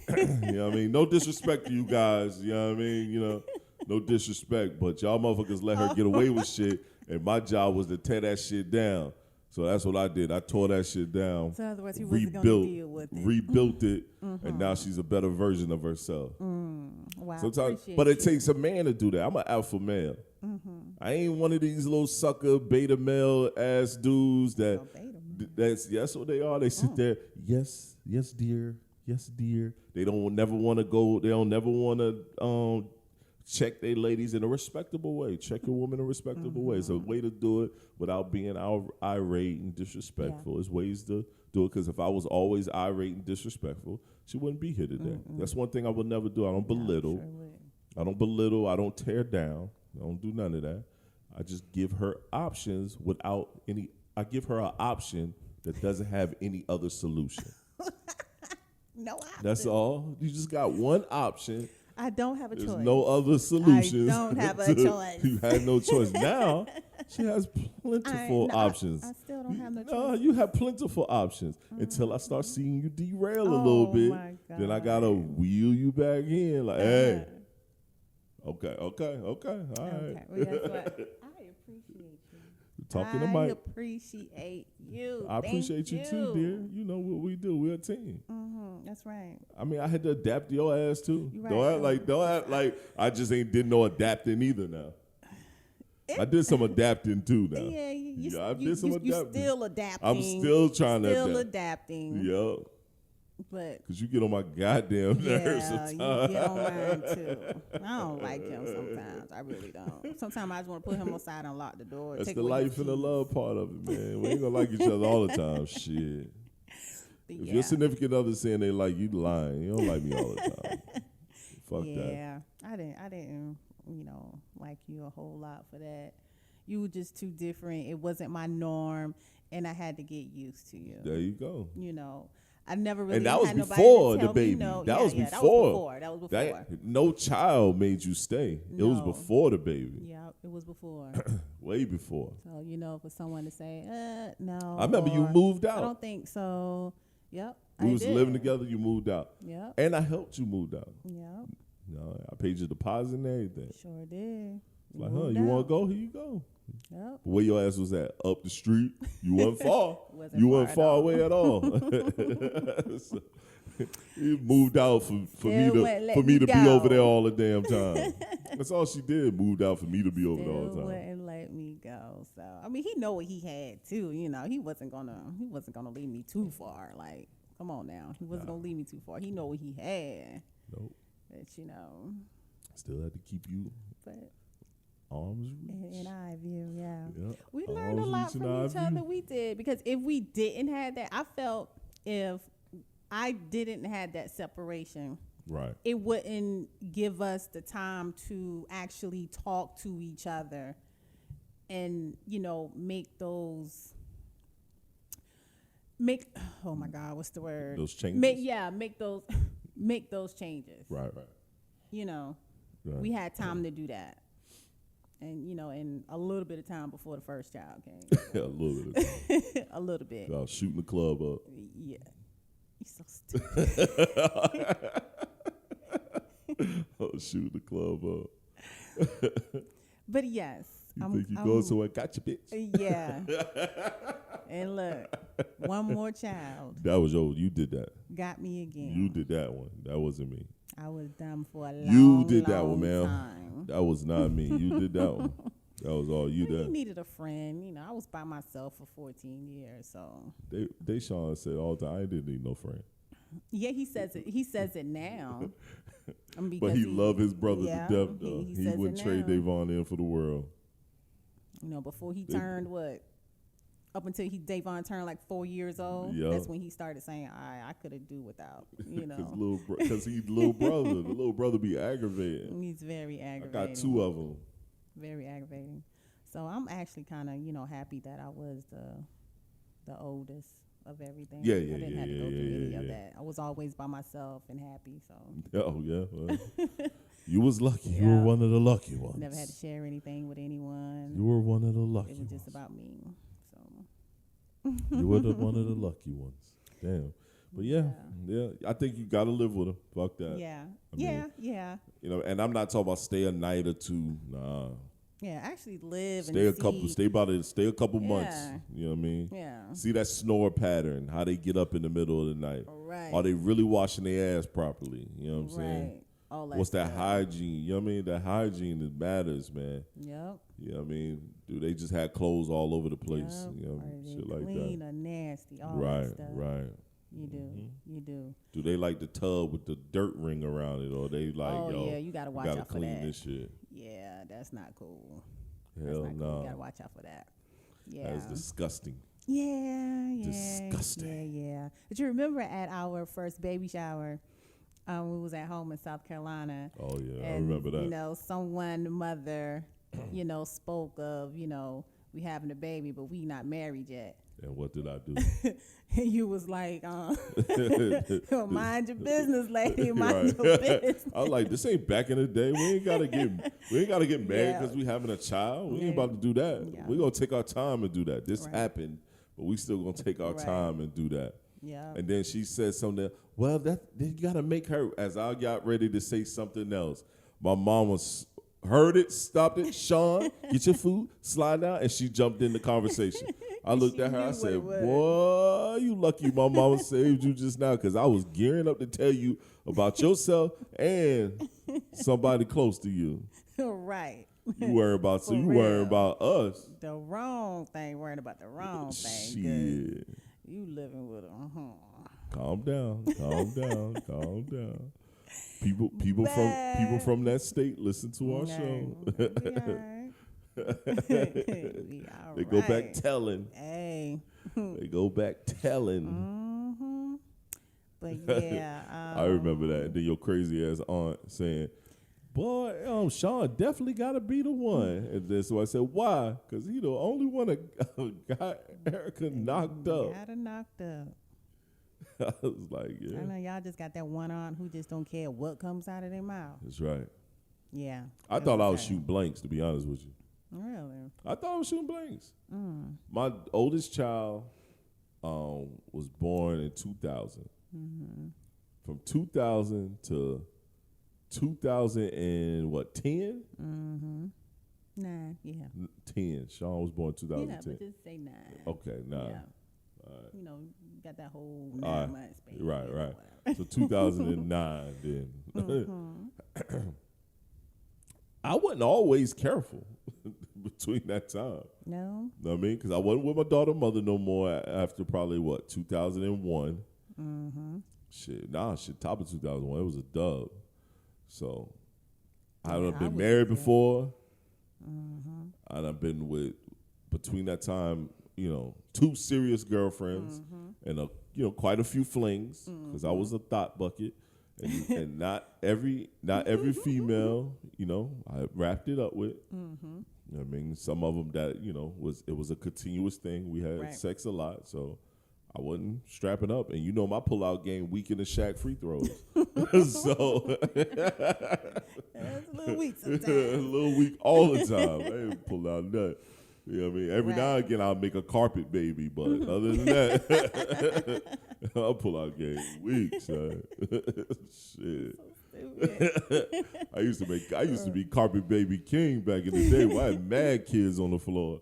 [SPEAKER 1] You know what I mean? No disrespect to you guys. You know what I mean? You know, no disrespect, but y'all motherfuckers let her get away with shit, and my job was to tear that shit down. So that's what I did. I tore that shit down.
[SPEAKER 3] So in other words, he wasn't going to deal with it.
[SPEAKER 1] Rebuilt it, and now she's a better version of herself.
[SPEAKER 3] Wow.
[SPEAKER 1] Sometimes,
[SPEAKER 3] appreciate
[SPEAKER 1] but it
[SPEAKER 3] you.
[SPEAKER 1] takes a man to do that. I'm an alpha male. I ain't one of these little sucker beta male ass dudes that.
[SPEAKER 3] Oh, beta
[SPEAKER 1] That's what they are. They sit there. Yes, dear. Yes, dear. They don't never want to go. They don't never want to check their ladies in a respectable way. Check your woman in a respectable way. It's a way to do it without being irate and disrespectful. There's ways to do it because if I was always irate and disrespectful, she wouldn't be here today. That's one thing I would never do. I don't belittle.
[SPEAKER 3] Sure would.
[SPEAKER 1] I don't belittle. I don't tear down. I don't do none of that. I just give her options without any. I give her an option that doesn't have any other solution.
[SPEAKER 3] No option.
[SPEAKER 1] That's all. You just got one option.
[SPEAKER 3] I don't have a
[SPEAKER 1] There's
[SPEAKER 3] choice.
[SPEAKER 1] no other solutions.
[SPEAKER 3] I don't have a choice.
[SPEAKER 1] You had no choice. Now she has plentiful options.
[SPEAKER 3] I still don't have no choice.
[SPEAKER 1] No, you have plentiful options until I start seeing you derail a
[SPEAKER 3] Oh,
[SPEAKER 1] little bit.
[SPEAKER 3] my
[SPEAKER 1] Then I
[SPEAKER 3] God.
[SPEAKER 1] gotta wheel you back in. Like, hey, okay, all right.
[SPEAKER 3] Okay. Well, guess what? I appreciate you.
[SPEAKER 1] Talking to
[SPEAKER 3] I
[SPEAKER 1] Mike.
[SPEAKER 3] appreciate you.
[SPEAKER 1] I appreciate you too, dear. You know what we do. We're a team.
[SPEAKER 3] That's right.
[SPEAKER 1] I mean, I had to adapt to your ass too.
[SPEAKER 3] You
[SPEAKER 1] Don't
[SPEAKER 3] right.
[SPEAKER 1] act like I just did no adapting either now. I did some adapting too now.
[SPEAKER 3] Yeah,
[SPEAKER 1] I did some
[SPEAKER 3] you
[SPEAKER 1] adapting.
[SPEAKER 3] still adapting.
[SPEAKER 1] I'm still trying to
[SPEAKER 3] Still
[SPEAKER 1] adapt.
[SPEAKER 3] adapting.
[SPEAKER 1] Yup.
[SPEAKER 3] But
[SPEAKER 1] Because you get on my goddamn nerves
[SPEAKER 3] yeah,
[SPEAKER 1] sometimes.
[SPEAKER 3] you get on mine too. I don't like him sometimes. I really don't. Sometimes I just want to put him aside and lock the door.
[SPEAKER 1] That's
[SPEAKER 3] take
[SPEAKER 1] the
[SPEAKER 3] away
[SPEAKER 1] life
[SPEAKER 3] his
[SPEAKER 1] and the
[SPEAKER 3] keys.
[SPEAKER 1] love part of it, man. We ain't gonna like each other all the time. Shit.
[SPEAKER 3] But
[SPEAKER 1] If
[SPEAKER 3] yeah.
[SPEAKER 1] your significant other saying they like you, lying. You don't like me all the time. Fuck that.
[SPEAKER 3] Yeah, I didn't, like you a whole lot for that. You were just too different. It wasn't my norm, and I had to get used to you.
[SPEAKER 1] There you go.
[SPEAKER 3] I never really
[SPEAKER 1] And that was
[SPEAKER 3] had nobody
[SPEAKER 1] before
[SPEAKER 3] to
[SPEAKER 1] the
[SPEAKER 3] tell
[SPEAKER 1] baby.
[SPEAKER 3] me no.
[SPEAKER 1] That was
[SPEAKER 3] That
[SPEAKER 1] before.
[SPEAKER 3] was before.
[SPEAKER 1] No child made you stay. It was
[SPEAKER 3] No.
[SPEAKER 1] before the baby.
[SPEAKER 3] Yeah, it was before.
[SPEAKER 1] Way before.
[SPEAKER 3] So, for someone to say, no.
[SPEAKER 1] I remember you
[SPEAKER 3] or,
[SPEAKER 1] moved
[SPEAKER 3] I
[SPEAKER 1] out.
[SPEAKER 3] don't think so. Yep.
[SPEAKER 1] We
[SPEAKER 3] I
[SPEAKER 1] was
[SPEAKER 3] did.
[SPEAKER 1] living together. You moved out.
[SPEAKER 3] Yep.
[SPEAKER 1] And I helped you move out.
[SPEAKER 3] Yep.
[SPEAKER 1] I paid your deposit and everything.
[SPEAKER 3] Sure did.
[SPEAKER 1] Like,
[SPEAKER 3] Moved
[SPEAKER 1] you want
[SPEAKER 3] out.
[SPEAKER 1] to go? Here you go.
[SPEAKER 3] Yep.
[SPEAKER 1] Where your ass was at? Up the street. You wasn't far.
[SPEAKER 3] Wasn't
[SPEAKER 1] You
[SPEAKER 3] far
[SPEAKER 1] wasn't
[SPEAKER 3] at
[SPEAKER 1] far
[SPEAKER 3] all.
[SPEAKER 1] away at all. So, you moved out for me
[SPEAKER 3] Still wouldn't let
[SPEAKER 1] to
[SPEAKER 3] me
[SPEAKER 1] be
[SPEAKER 3] go.
[SPEAKER 1] over there all the damn time. That's all she did. Moved out for me to be over there all the time.
[SPEAKER 3] Wouldn't let me go. So he know what he had too. He wasn't gonna leave me too far. Like, come on now, he wasn't gonna leave me too far. He know what he had.
[SPEAKER 1] Nope.
[SPEAKER 3] But
[SPEAKER 1] Still had to keep you
[SPEAKER 3] but
[SPEAKER 1] arms reach.
[SPEAKER 3] in eye view, yeah.
[SPEAKER 1] Yep.
[SPEAKER 3] We learned a
[SPEAKER 1] Arms
[SPEAKER 3] lot
[SPEAKER 1] reach
[SPEAKER 3] from
[SPEAKER 1] and
[SPEAKER 3] each
[SPEAKER 1] eye view.
[SPEAKER 3] other. We did, because if we didn't have that, I felt if I didn't have that separation,
[SPEAKER 1] Right.
[SPEAKER 3] it wouldn't give us the time to actually talk to each other and make oh my God, what's the word?
[SPEAKER 1] Those changes.
[SPEAKER 3] Make those changes.
[SPEAKER 1] Right. Right.
[SPEAKER 3] We had time to do that. And and a little bit of time before the first child came.
[SPEAKER 1] A little bit. Of time.
[SPEAKER 3] A little bit.
[SPEAKER 1] I was shooting the club up.
[SPEAKER 3] Yeah. You're so stupid.
[SPEAKER 1] I was shooting the club up.
[SPEAKER 3] But yes.
[SPEAKER 1] You think you go somewhere? Gotcha, bitch.
[SPEAKER 3] Yeah. And look, one more child
[SPEAKER 1] That was you did that.
[SPEAKER 3] got me again.
[SPEAKER 1] You did that one. That wasn't me.
[SPEAKER 3] I was dumb for a long,
[SPEAKER 1] You did that one,
[SPEAKER 3] long
[SPEAKER 1] ma'am.
[SPEAKER 3] time.
[SPEAKER 1] That was not me. You did that one. That was all you
[SPEAKER 3] He
[SPEAKER 1] did.
[SPEAKER 3] needed a friend. I was by myself for 14 years. So
[SPEAKER 1] Sean said all the time, I didn't need no friend.
[SPEAKER 3] yeah, he says it. He says it now.
[SPEAKER 1] But
[SPEAKER 3] Because
[SPEAKER 1] he loved his brother
[SPEAKER 3] yeah,
[SPEAKER 1] to death, though.
[SPEAKER 3] he
[SPEAKER 1] He
[SPEAKER 3] says
[SPEAKER 1] wouldn't
[SPEAKER 3] it
[SPEAKER 1] trade
[SPEAKER 3] now.
[SPEAKER 1] Davon in for the world.
[SPEAKER 3] Before he turned up until Davon turned like 4 years old.
[SPEAKER 1] Yeah.
[SPEAKER 3] That's when he started saying, I could have do without.
[SPEAKER 1] Because he's little brother. The little brother be aggravating.
[SPEAKER 3] He's very
[SPEAKER 1] I
[SPEAKER 3] aggravating.
[SPEAKER 1] got two of them.
[SPEAKER 3] Very aggravating. So I'm actually kind of, happy that I was the oldest of everything.
[SPEAKER 1] Yeah,
[SPEAKER 3] I didn't have to go through any of
[SPEAKER 1] yeah.
[SPEAKER 3] that. I was always by myself and happy. So
[SPEAKER 1] Oh, yeah. Well, you was lucky. You
[SPEAKER 3] Yeah.
[SPEAKER 1] were one of the lucky ones.
[SPEAKER 3] never had to share anything with anyone.
[SPEAKER 1] You were one of the lucky
[SPEAKER 3] It was
[SPEAKER 1] ones.
[SPEAKER 3] just about me. So
[SPEAKER 1] You were one of the lucky ones. Damn. But yeah, I think you got to live with him. Fuck that.
[SPEAKER 3] yeah,
[SPEAKER 1] I mean,
[SPEAKER 3] yeah.
[SPEAKER 1] And I'm not talking about stay a night or two. Nah.
[SPEAKER 3] Yeah, actually live
[SPEAKER 1] Stay
[SPEAKER 3] and see.
[SPEAKER 1] Stay a couple months.
[SPEAKER 3] Yeah.
[SPEAKER 1] You know what I mean?
[SPEAKER 3] Yeah.
[SPEAKER 1] See that snore pattern, how they get up in the middle of the night.
[SPEAKER 3] Right.
[SPEAKER 1] Are they really washing their ass properly? You know what I'm saying?
[SPEAKER 3] Right. All that
[SPEAKER 1] What's that
[SPEAKER 3] stuff.
[SPEAKER 1] hygiene? You know what I mean? That hygiene that matters, man.
[SPEAKER 3] Yep.
[SPEAKER 1] You know what I mean? Do they just have clothes all over the place?
[SPEAKER 3] Yep.
[SPEAKER 1] You know,
[SPEAKER 3] Are they
[SPEAKER 1] shit like
[SPEAKER 3] clean
[SPEAKER 1] that.
[SPEAKER 3] or nasty? All
[SPEAKER 1] Right,
[SPEAKER 3] that stuff.
[SPEAKER 1] right.
[SPEAKER 3] You do.
[SPEAKER 1] Mm-hmm.
[SPEAKER 3] You do.
[SPEAKER 1] Do they like the tub with the dirt ring around it, or they like,
[SPEAKER 3] Oh,
[SPEAKER 1] yo,
[SPEAKER 3] yeah, you gotta watch
[SPEAKER 1] gotta
[SPEAKER 3] out for
[SPEAKER 1] clean
[SPEAKER 3] that.
[SPEAKER 1] this shit?
[SPEAKER 3] Yeah, that's not cool. That's
[SPEAKER 1] Hell
[SPEAKER 3] not cool.
[SPEAKER 1] no.
[SPEAKER 3] You gotta watch out for that. Yeah.
[SPEAKER 1] That's disgusting.
[SPEAKER 3] Yeah.
[SPEAKER 1] Disgusting.
[SPEAKER 3] Yeah. But you remember at our first baby shower, we was at home in South Carolina.
[SPEAKER 1] Oh yeah, I
[SPEAKER 3] And,
[SPEAKER 1] remember that.
[SPEAKER 3] Someone mother, spoke of, we having a baby, but we not married yet.
[SPEAKER 1] And what did I do?
[SPEAKER 3] And you was like, mind your business, lady. Mind
[SPEAKER 1] Right.
[SPEAKER 3] your business.
[SPEAKER 1] I was like, this ain't back in the day. We ain't gotta get married
[SPEAKER 3] Yeah.
[SPEAKER 1] because we having a child. We
[SPEAKER 3] Yeah.
[SPEAKER 1] ain't about to do that.
[SPEAKER 3] Yeah.
[SPEAKER 1] We gonna take our time and do that. This
[SPEAKER 3] Right.
[SPEAKER 1] happened, but we still gonna take our
[SPEAKER 3] Right.
[SPEAKER 1] time and do that.
[SPEAKER 3] Yeah.
[SPEAKER 1] And then she said something. Well, then you gotta make her. As I got ready to say something else, my mom was heard it, stopped it. Sean, get your food, slide down, and she jumped in the conversation. I looked
[SPEAKER 3] She
[SPEAKER 1] at her. I
[SPEAKER 3] knew
[SPEAKER 1] said,
[SPEAKER 3] what it
[SPEAKER 1] "Boy, you lucky my mama saved you just now, because I was gearing up to tell you about yourself and somebody close to you.
[SPEAKER 3] Right.
[SPEAKER 1] You worry about
[SPEAKER 3] For
[SPEAKER 1] you worry
[SPEAKER 3] real.
[SPEAKER 1] about us.
[SPEAKER 3] The wrong thing, worrying about the wrong thing. 'Cause
[SPEAKER 1] Shit.
[SPEAKER 3] you living with
[SPEAKER 1] calm down. People from that state listen to our show. They go back telling.
[SPEAKER 3] Hey.
[SPEAKER 1] They go back telling.
[SPEAKER 3] Mm-hmm. But yeah.
[SPEAKER 1] I remember that. And then your crazy ass aunt saying, boy, Sean definitely got to be the one. And then so I said, why? Because he the only one that got Erica knocked up.
[SPEAKER 3] Got her knocked up.
[SPEAKER 1] I was like, yeah.
[SPEAKER 3] I know y'all just got that one aunt who just don't care what comes out of their mouth.
[SPEAKER 1] That's right.
[SPEAKER 3] Yeah.
[SPEAKER 1] I thought I was shooting blanks, to be honest with you.
[SPEAKER 3] Really?
[SPEAKER 1] I thought I was shooting blanks. My oldest child was born in 2000. Mm-hmm. From 2000 to 2010?
[SPEAKER 3] Mm-hmm. 9, yeah.
[SPEAKER 1] 10. Sean was born in 2010.
[SPEAKER 3] Yeah, but just say 9.
[SPEAKER 1] Okay, 9.
[SPEAKER 3] Yeah.
[SPEAKER 1] All right.
[SPEAKER 3] You know, you got that whole 9 months, baby.
[SPEAKER 1] Right. So 2009 then.
[SPEAKER 3] Mm-hmm.
[SPEAKER 1] I wasn't always careful between that time.
[SPEAKER 3] No?
[SPEAKER 1] Know what I mean? Because I wasn't with my daughter mother no more after probably, 2001?
[SPEAKER 3] Mm-hmm.
[SPEAKER 1] Top of 2001. It was a dub. So I done
[SPEAKER 3] I
[SPEAKER 1] been
[SPEAKER 3] was
[SPEAKER 1] married
[SPEAKER 3] there.
[SPEAKER 1] before.
[SPEAKER 3] Mm-hmm.
[SPEAKER 1] I done been with, between that time, 2 serious girlfriends and quite a few flings because I was a thought bucket. And not every female, I wrapped it up with. Mm-hmm. You know what I mean? Some of them that, it was a continuous thing. We had sex a lot, so I wasn't strapping up. And my pull-out game weak in the Shaq free throws. So
[SPEAKER 3] It's a little weak sometimes.
[SPEAKER 1] a little weak all the time. I ain't pull out nothing. You know what I mean? Every now and again, I'll make a carpet baby, but other than that, I'll pull out game weak, son. Shit. I used to be carpet baby king back in the day. Where I had mad kids on the floor.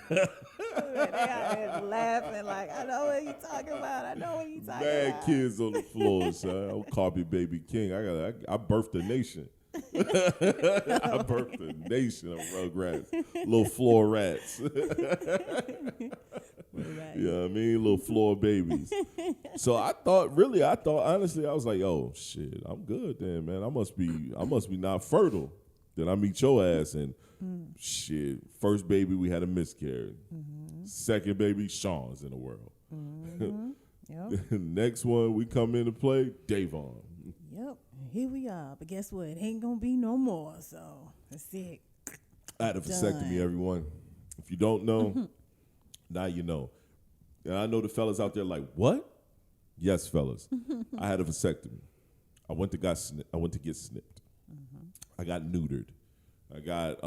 [SPEAKER 3] They out there laughing like, I know what you talking about.
[SPEAKER 1] Mad kids on the floor, son. I'm carpet baby king. I birthed a nation. I birthed a nation of rugrats, little floor rats. You know what I mean? Little floor babies. So I thought honestly, I was like, oh shit, I'm good then, man. I must be not fertile. Then I meet your ass and shit. First baby, we had a miscarriage. Mm-hmm. Second baby, Sean's in the world.
[SPEAKER 3] Mm-hmm. Yep.
[SPEAKER 1] Next one, we come into play, Davon.
[SPEAKER 3] Yep. Here we are. But guess what? It ain't going to be no more. So that's it.
[SPEAKER 1] I had a vasectomy, everyone. If you don't know, now you know. And I know the fellas out there like, what? Yes, fellas. I had a vasectomy. I went to get snipped. I got neutered. I got,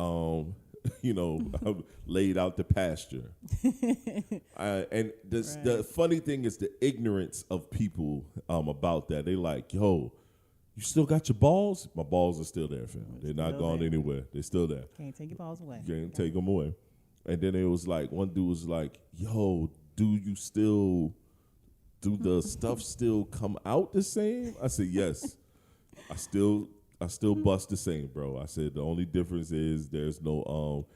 [SPEAKER 1] laid out to pasture. And the funny thing is the ignorance of people about that. They like, yo, you still got your balls? My balls are still there, fam. They're not gone anywhere. They're still there.
[SPEAKER 3] Can't take your balls away.
[SPEAKER 1] Can't take them away. And then it was like, one dude was like, yo, do the stuff still come out the same? I said, yes. I still bust the same, bro. I said the only difference is there's no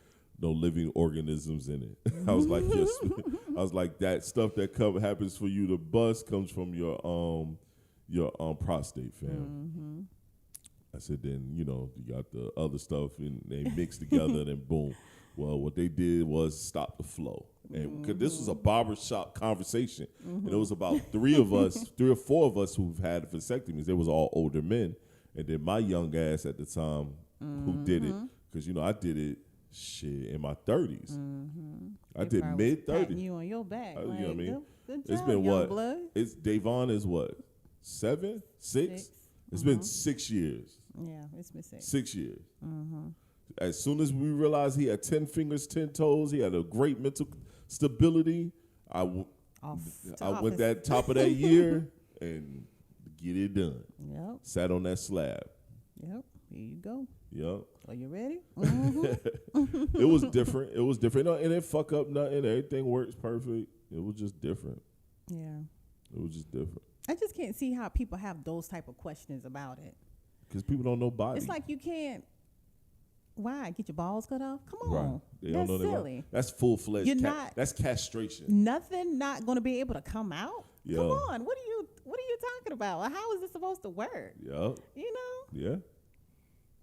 [SPEAKER 1] living organisms in it. I was like, yes. I was like, that stuff that happens for you to bust comes from your prostate, fam. Mm-hmm. I said, then you got the other stuff and they mix together and then boom. Well, what they did was stop the flow. And because this was a barbershop conversation, and it was about 3 or 4 of us who've had vasectomies. They was all older men. And then my young ass at the time who did it, because, I did it, in my 30s. Mm-hmm. I did mid-30s.
[SPEAKER 3] You on your back.
[SPEAKER 1] You know what I mean?
[SPEAKER 3] Good job,
[SPEAKER 1] it's been
[SPEAKER 3] young blood.
[SPEAKER 1] Davon is what? 7? 6? It's been 6 years.
[SPEAKER 3] Yeah, it's been 6.
[SPEAKER 1] 6 years. As soon as we realized he had 10 fingers, 10 toes, he had a great mental stability, I went that top of that year and get it done. Yep. Sat on that slab.
[SPEAKER 3] Yep. Here you go.
[SPEAKER 1] Yep.
[SPEAKER 3] Are you ready? Mm-hmm.
[SPEAKER 1] It was different. No, it didn't fuck up nothing. Everything works perfect. It was just different.
[SPEAKER 3] Yeah.
[SPEAKER 1] It was just different.
[SPEAKER 3] I just can't see how people have those type of questions about it.
[SPEAKER 1] Because people don't know body.
[SPEAKER 3] It's like you can't. Why? Get your balls cut off? Come on.
[SPEAKER 1] Right. They
[SPEAKER 3] That's
[SPEAKER 1] don't know
[SPEAKER 3] silly.
[SPEAKER 1] That's full-fledged.
[SPEAKER 3] You're not.
[SPEAKER 1] That's castration.
[SPEAKER 3] Nothing not going to be able to come out?
[SPEAKER 1] Yeah.
[SPEAKER 3] Come on. What you talking about? Well, how is this supposed to work?
[SPEAKER 1] Yep.
[SPEAKER 3] You know?
[SPEAKER 1] Yeah.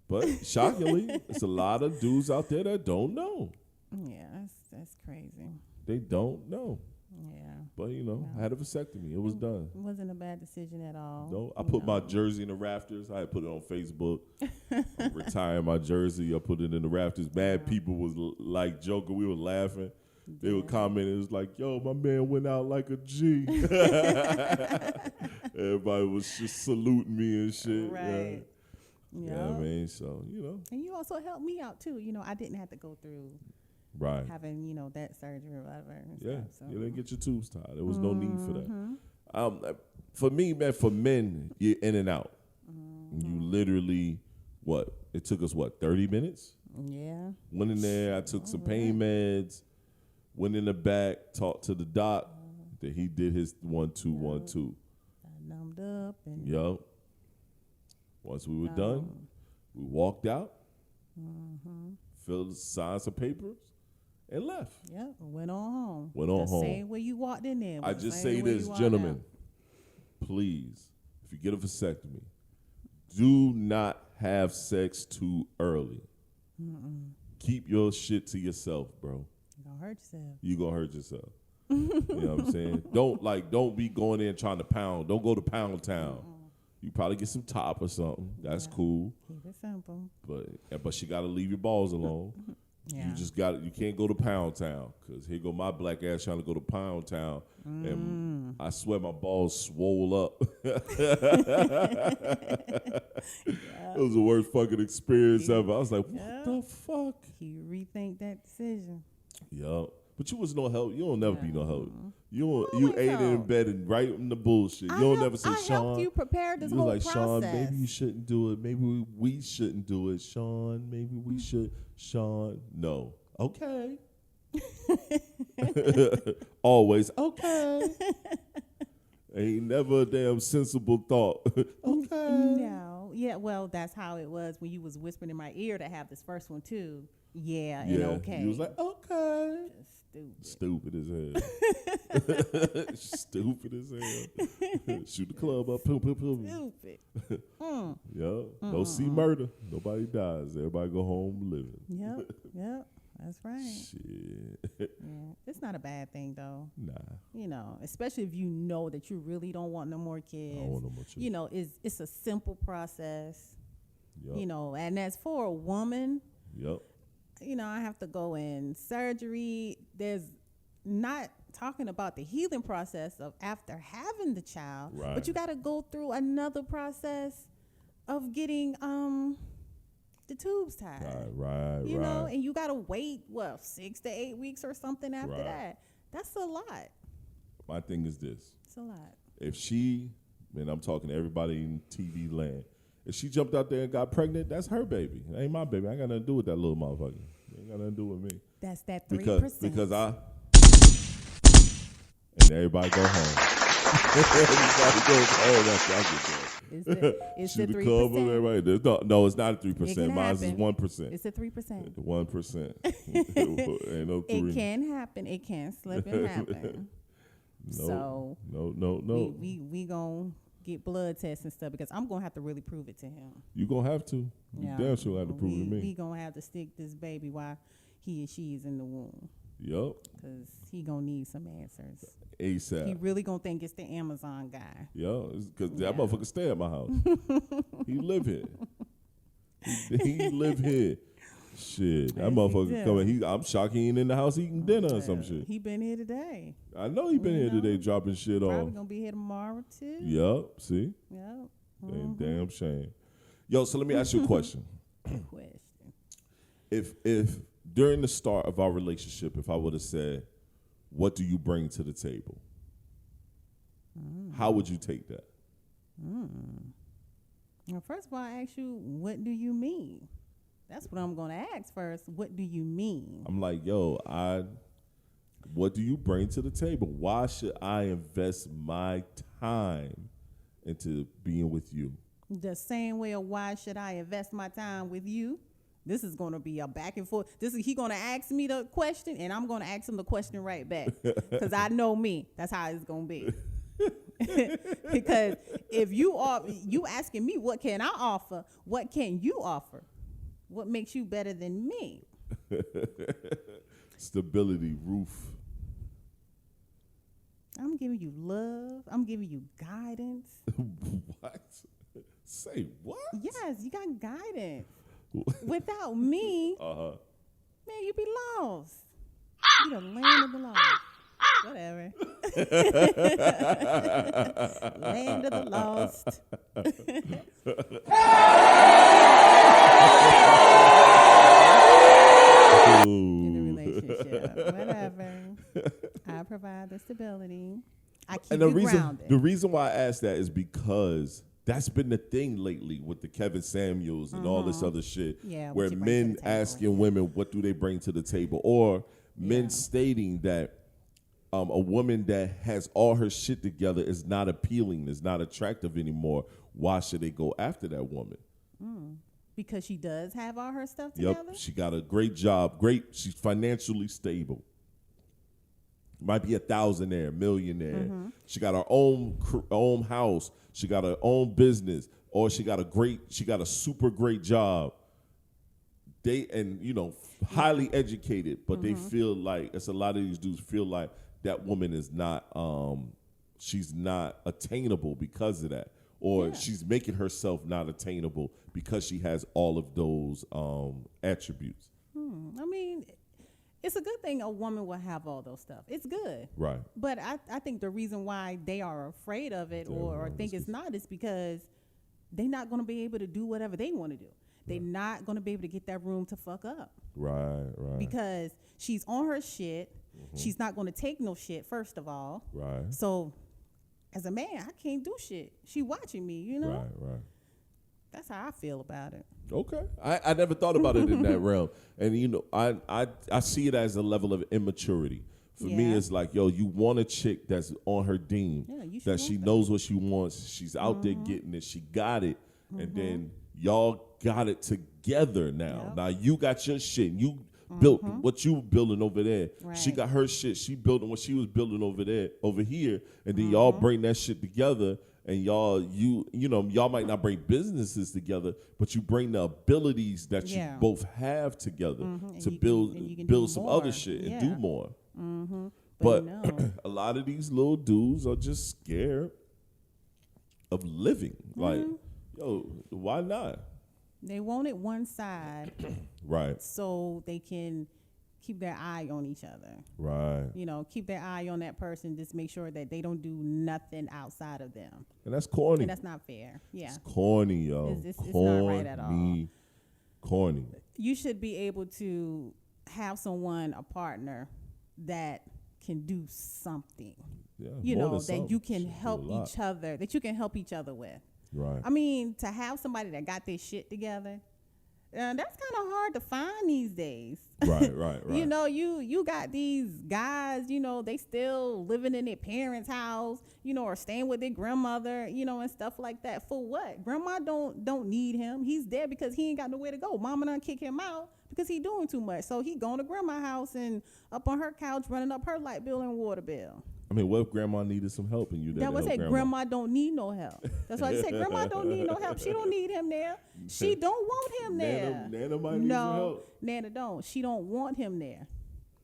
[SPEAKER 1] But shockingly, it's a lot of dudes out there that don't know.
[SPEAKER 3] Yeah, that's crazy.
[SPEAKER 1] They don't know.
[SPEAKER 3] Yeah.
[SPEAKER 1] But, you know, I had a vasectomy. It was done.
[SPEAKER 3] It wasn't a bad decision at all.
[SPEAKER 1] No, I put my jersey in the rafters. I had put it on Facebook. I'm retiring my jersey. I put it in the rafters. Mad people was like joking. We were laughing. They were commenting. It was like, yo, my man went out like a G. Everybody was just saluting me and shit.
[SPEAKER 3] Right.
[SPEAKER 1] Yeah, I mean, so, you know.
[SPEAKER 3] And you also helped me out, too. You know, I didn't have to go through having, you know, that surgery or whatever.
[SPEAKER 1] Yeah,
[SPEAKER 3] stuff, so.
[SPEAKER 1] you didn't get your tubes tied. There was no need for that. For me, man, for men, you're in and out. You literally, it took us, 30 minutes?
[SPEAKER 3] Yeah.
[SPEAKER 1] Went in there, I took some pain meds, went in the back, talked to the doc, that he did his 1, 2, 1, 2.
[SPEAKER 3] I numbed up. And
[SPEAKER 1] Yup. Once we were done, we walked out, signed some papers, and left.
[SPEAKER 3] Yep, went on home.
[SPEAKER 1] Went on home.
[SPEAKER 3] Same way you walked in there.
[SPEAKER 1] I just say this, gentlemen, please, if you get a vasectomy, do not have sex too early. Keep your shit to yourself, bro.
[SPEAKER 3] You're going to hurt yourself.
[SPEAKER 1] You're going to hurt yourself. You know what I'm saying? Don't be going in trying to pound. Don't go to Pound Town. You probably get some top or something. That's cool.
[SPEAKER 3] Keep it simple.
[SPEAKER 1] But she got to leave your balls alone.
[SPEAKER 3] Yeah.
[SPEAKER 1] You can't go to Pound Town, because here go my black ass trying to go to Pound Town, and I swear my balls swole up. It was the worst fucking experience ever. I was like, what the fuck?
[SPEAKER 3] You rethink that decision.
[SPEAKER 1] Yup. But you was no help. You don't never be no help. You
[SPEAKER 3] Always
[SPEAKER 1] ate
[SPEAKER 3] so.
[SPEAKER 1] in bed and right in the bullshit. You don't never say,
[SPEAKER 3] I
[SPEAKER 1] Sean.
[SPEAKER 3] helped you prepare this
[SPEAKER 1] You
[SPEAKER 3] whole
[SPEAKER 1] was like, Sean,
[SPEAKER 3] process.
[SPEAKER 1] maybe you shouldn't do it. Maybe we shouldn't do it. Sean, maybe we should. Sean, no. Okay. Always, okay. Ain't never a damn sensible thought. Okay.
[SPEAKER 3] No. Yeah, well, that's how it was when you was whispering in my ear to have this first one, too. Yeah, and okay.
[SPEAKER 1] You was like, okay.
[SPEAKER 3] Stupid.
[SPEAKER 1] Stupid as hell. Stupid as hell. Shoot the club up. Poo, poo, poo.
[SPEAKER 3] Stupid.
[SPEAKER 1] Yeah. Don't see murder. Nobody dies. Everybody go home living.
[SPEAKER 3] Yep. That's right.
[SPEAKER 1] Shit.
[SPEAKER 3] Yeah. It's not a bad thing, though.
[SPEAKER 1] Nah.
[SPEAKER 3] You know, especially if you know that you really don't want no more kids.
[SPEAKER 1] I don't want no more children.
[SPEAKER 3] You know, it's a simple process.
[SPEAKER 1] Yep.
[SPEAKER 3] You know, and as for a woman,
[SPEAKER 1] Yep.
[SPEAKER 3] you know, I have to go in surgery. There's not talking about the healing process of after having the child,
[SPEAKER 1] Right.
[SPEAKER 3] but you got to go through another process of getting the tubes tied.
[SPEAKER 1] Right.
[SPEAKER 3] You know, and you got to wait 6 to 8 weeks or something after
[SPEAKER 1] Right.
[SPEAKER 3] that. That's a lot.
[SPEAKER 1] My thing is this.
[SPEAKER 3] It's a lot.
[SPEAKER 1] If she, and I'm talking to everybody in TV land, if she jumped out there and got pregnant, that's her baby. It ain't my baby. I ain't got nothing to do with that little motherfucker. It ain't got nothing to do with me.
[SPEAKER 3] That's that 3%.
[SPEAKER 1] Because and everybody go home. Everybody goes home after I get there.
[SPEAKER 3] It's
[SPEAKER 1] Shoot
[SPEAKER 3] the
[SPEAKER 1] the club
[SPEAKER 3] 3%.
[SPEAKER 1] up, everybody. No, it's not 3%.
[SPEAKER 3] It can
[SPEAKER 1] Mine is
[SPEAKER 3] happen.
[SPEAKER 1] 1%.
[SPEAKER 3] It's a 3%.
[SPEAKER 1] 1%. Ain't no 3.
[SPEAKER 3] It can happen. It can slip and happen. So
[SPEAKER 1] No.
[SPEAKER 3] we gonna get blood tests and stuff because I'm gonna have to really prove it to him.
[SPEAKER 1] You gonna have to. You damn sure have to prove it to me.
[SPEAKER 3] We gonna have to stick this baby while he and she is in the womb.
[SPEAKER 1] Yup.
[SPEAKER 3] Cause he gonna need some answers.
[SPEAKER 1] ASAP.
[SPEAKER 3] He really gonna think it's the Amazon guy.
[SPEAKER 1] Yeah, because that motherfucker stay at my house. He live here. He live here. Shit, that motherfucker coming. I'm shocked he ain't in the house eating dinner or some shit.
[SPEAKER 3] He been here today.
[SPEAKER 1] I know he been here today dropping shit
[SPEAKER 3] Probably
[SPEAKER 1] off.
[SPEAKER 3] gonna be here tomorrow too.
[SPEAKER 1] Yup, see?
[SPEAKER 3] Yep.
[SPEAKER 1] Ain't damn shame. Yo, so let me ask you a question. If during the start of our relationship, if I would have said, what do you bring to the table? How would you take that?
[SPEAKER 3] Well, first of all, I ask you, what do you mean? That's what I'm going to ask first. What do you mean?
[SPEAKER 1] I'm like, yo, what do you bring to the table? Why should I invest my time into being with you?
[SPEAKER 3] The same way of why should I invest my time with you? This is going to be a back and forth. He going to ask me the question, and I'm going to ask him the question right back. Because I know me. That's how it's going to be. Because if you asking me what can I offer, what can you offer? What makes you better than me?
[SPEAKER 1] Stability, roof.
[SPEAKER 3] I'm giving you love. I'm giving you guidance.
[SPEAKER 1] What? Say what?
[SPEAKER 3] Yes, you got guidance. Without me, man, you be lost. You the land of the lost. Whatever. Land of the lost. In a relationship. Whatever. I provide the stability. I keep you grounded.
[SPEAKER 1] The reason why I asked that is because that's been the thing lately with the Kevin Samuels and all this other shit.
[SPEAKER 3] Yeah,
[SPEAKER 1] where men asking women what do they bring to the table, or men stating that a woman that has all her shit together is not appealing, is not attractive anymore. Why should they go after that woman?
[SPEAKER 3] Because she does have all her stuff together?
[SPEAKER 1] Yep, she got a great job. She's financially stable. Might be a thousandaire, millionaire. She got her own house. She got her own business, or she got a super great job. Highly educated, but they feel like, it's a lot of these dudes feel like that woman is not, she's not attainable because of that, or she's making herself not attainable because she has all of those attributes.
[SPEAKER 3] I mean, it's a good thing a woman will have all those stuff. It's good.
[SPEAKER 1] Right.
[SPEAKER 3] But I think the reason why they are afraid of it or think it's not is because they're not going to be able to do whatever they want to do. They're not going to be able to get that room to fuck up.
[SPEAKER 1] Right.
[SPEAKER 3] Because she's on her shit. She's not going to take no shit, first of all.
[SPEAKER 1] Right.
[SPEAKER 3] So as a man, I can't do shit. She watching me, you know?
[SPEAKER 1] Right.
[SPEAKER 3] That's how I feel about it.
[SPEAKER 1] Okay. I never thought about it in that realm. And, I see it as a level of immaturity. For me, it's like, you want a chick that's on her dean, that she knows what she wants. She's out there getting it. She got it. And then y'all got it together now.
[SPEAKER 3] Yep.
[SPEAKER 1] Now you got your shit. You built what you were building over there.
[SPEAKER 3] Right.
[SPEAKER 1] She got her shit. She building what she was building over here. And then y'all bring that shit together. And y'all might not bring businesses together, but you bring the abilities that you both have together to build some other shit and do more. But a lot of these little dudes are just scared of living. Like, why not?
[SPEAKER 3] They want it one side.
[SPEAKER 1] Right.
[SPEAKER 3] So they can keep their eye on each other.
[SPEAKER 1] Right.
[SPEAKER 3] Keep their eye on that person. Just make sure that they don't do nothing outside of them.
[SPEAKER 1] And that's corny.
[SPEAKER 3] And that's not fair. Yeah.
[SPEAKER 1] It's corny, yo.
[SPEAKER 3] It's not right at all.
[SPEAKER 1] Corny.
[SPEAKER 3] You should be able to have someone, a partner, that can do something.
[SPEAKER 1] Yeah,
[SPEAKER 3] that you can help each other, that you can help each other with.
[SPEAKER 1] Right.
[SPEAKER 3] I mean, to have somebody that got their shit together, that's kind of hard to find these days.
[SPEAKER 1] Right.
[SPEAKER 3] You got these guys, they still living in their parents' house, or staying with their grandmother, and stuff like that. For what? Grandma don't need him. He's there because he ain't got nowhere to go. Mama done kick him out because he doing too much. So he going to grandma's house and up on her couch running up her light bill and water bill.
[SPEAKER 1] I mean, what if grandma needed some help and you
[SPEAKER 3] That would say grandma don't need no help. That's why I said grandma don't need no help. She don't need him there. She don't want him there.
[SPEAKER 1] Nana might need some help.
[SPEAKER 3] Nana don't. She don't want him there.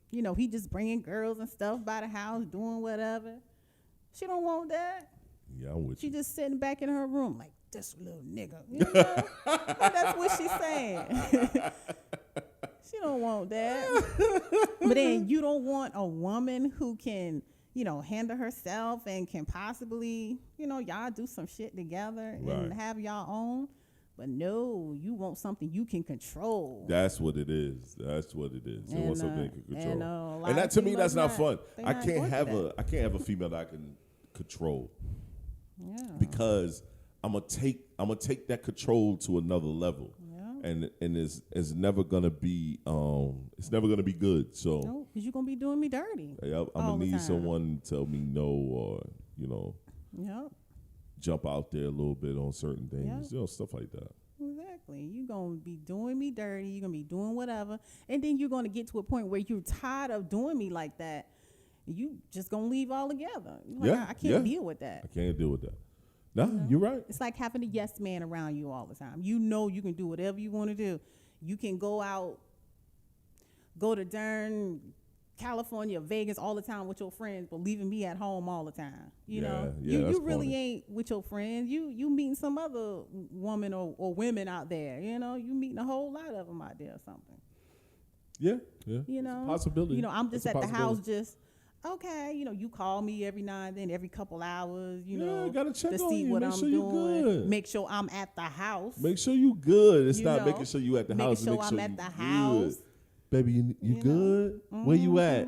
[SPEAKER 3] He just bringing girls and stuff by the house, doing whatever. She don't want that.
[SPEAKER 1] Yeah, I'm with you.
[SPEAKER 3] She just sitting back in her room like, this little nigga. That's what she's saying. She don't want that. But then you don't want a woman who can handle herself and can possibly, y'all do some shit together and have y'all own. But no, you want something you can control.
[SPEAKER 1] That's what it is. They want something they can control.
[SPEAKER 3] And
[SPEAKER 1] that to me, that's not fun. I can't have a female that I can control.
[SPEAKER 3] Yeah.
[SPEAKER 1] Because I'm gonna take that control to another level. And it's never gonna be good. So
[SPEAKER 3] no, because you're gonna be doing me dirty.
[SPEAKER 1] I'm gonna need someone to tell me no, or jump out there a little bit on certain things, stuff like that.
[SPEAKER 3] Exactly. You're gonna be doing me dirty. You're gonna be doing whatever, and then you're gonna get to a point where you're tired of doing me like that. You just gonna leave all together. I can't deal with that.
[SPEAKER 1] I can't deal with that. No, you're right.
[SPEAKER 3] It's like having a yes man around you all the time. You know you can do whatever you want to do. You can go to darn California, Vegas all the time with your friends, but leaving me at home all the time. You know, you really ain't with your friends. You meeting some other woman or women out there. You know, you meeting a whole lot of them out there or something.
[SPEAKER 1] Yeah.
[SPEAKER 3] You know,
[SPEAKER 1] possibility.
[SPEAKER 3] You know, I'm just at the house just. Okay, you know, you call me every now and then, every couple hours, you know,
[SPEAKER 1] gotta check
[SPEAKER 3] to
[SPEAKER 1] on
[SPEAKER 3] see
[SPEAKER 1] you.
[SPEAKER 3] what
[SPEAKER 1] Make
[SPEAKER 3] I'm
[SPEAKER 1] sure you
[SPEAKER 3] doing.
[SPEAKER 1] good.
[SPEAKER 3] Make sure I'm at the house.
[SPEAKER 1] Make sure you good. It's
[SPEAKER 3] You
[SPEAKER 1] not
[SPEAKER 3] know,
[SPEAKER 1] making sure you at the house.
[SPEAKER 3] Making sure
[SPEAKER 1] make
[SPEAKER 3] I'm
[SPEAKER 1] sure
[SPEAKER 3] at
[SPEAKER 1] you
[SPEAKER 3] the
[SPEAKER 1] good.
[SPEAKER 3] house.
[SPEAKER 1] Baby, you good? Where you at?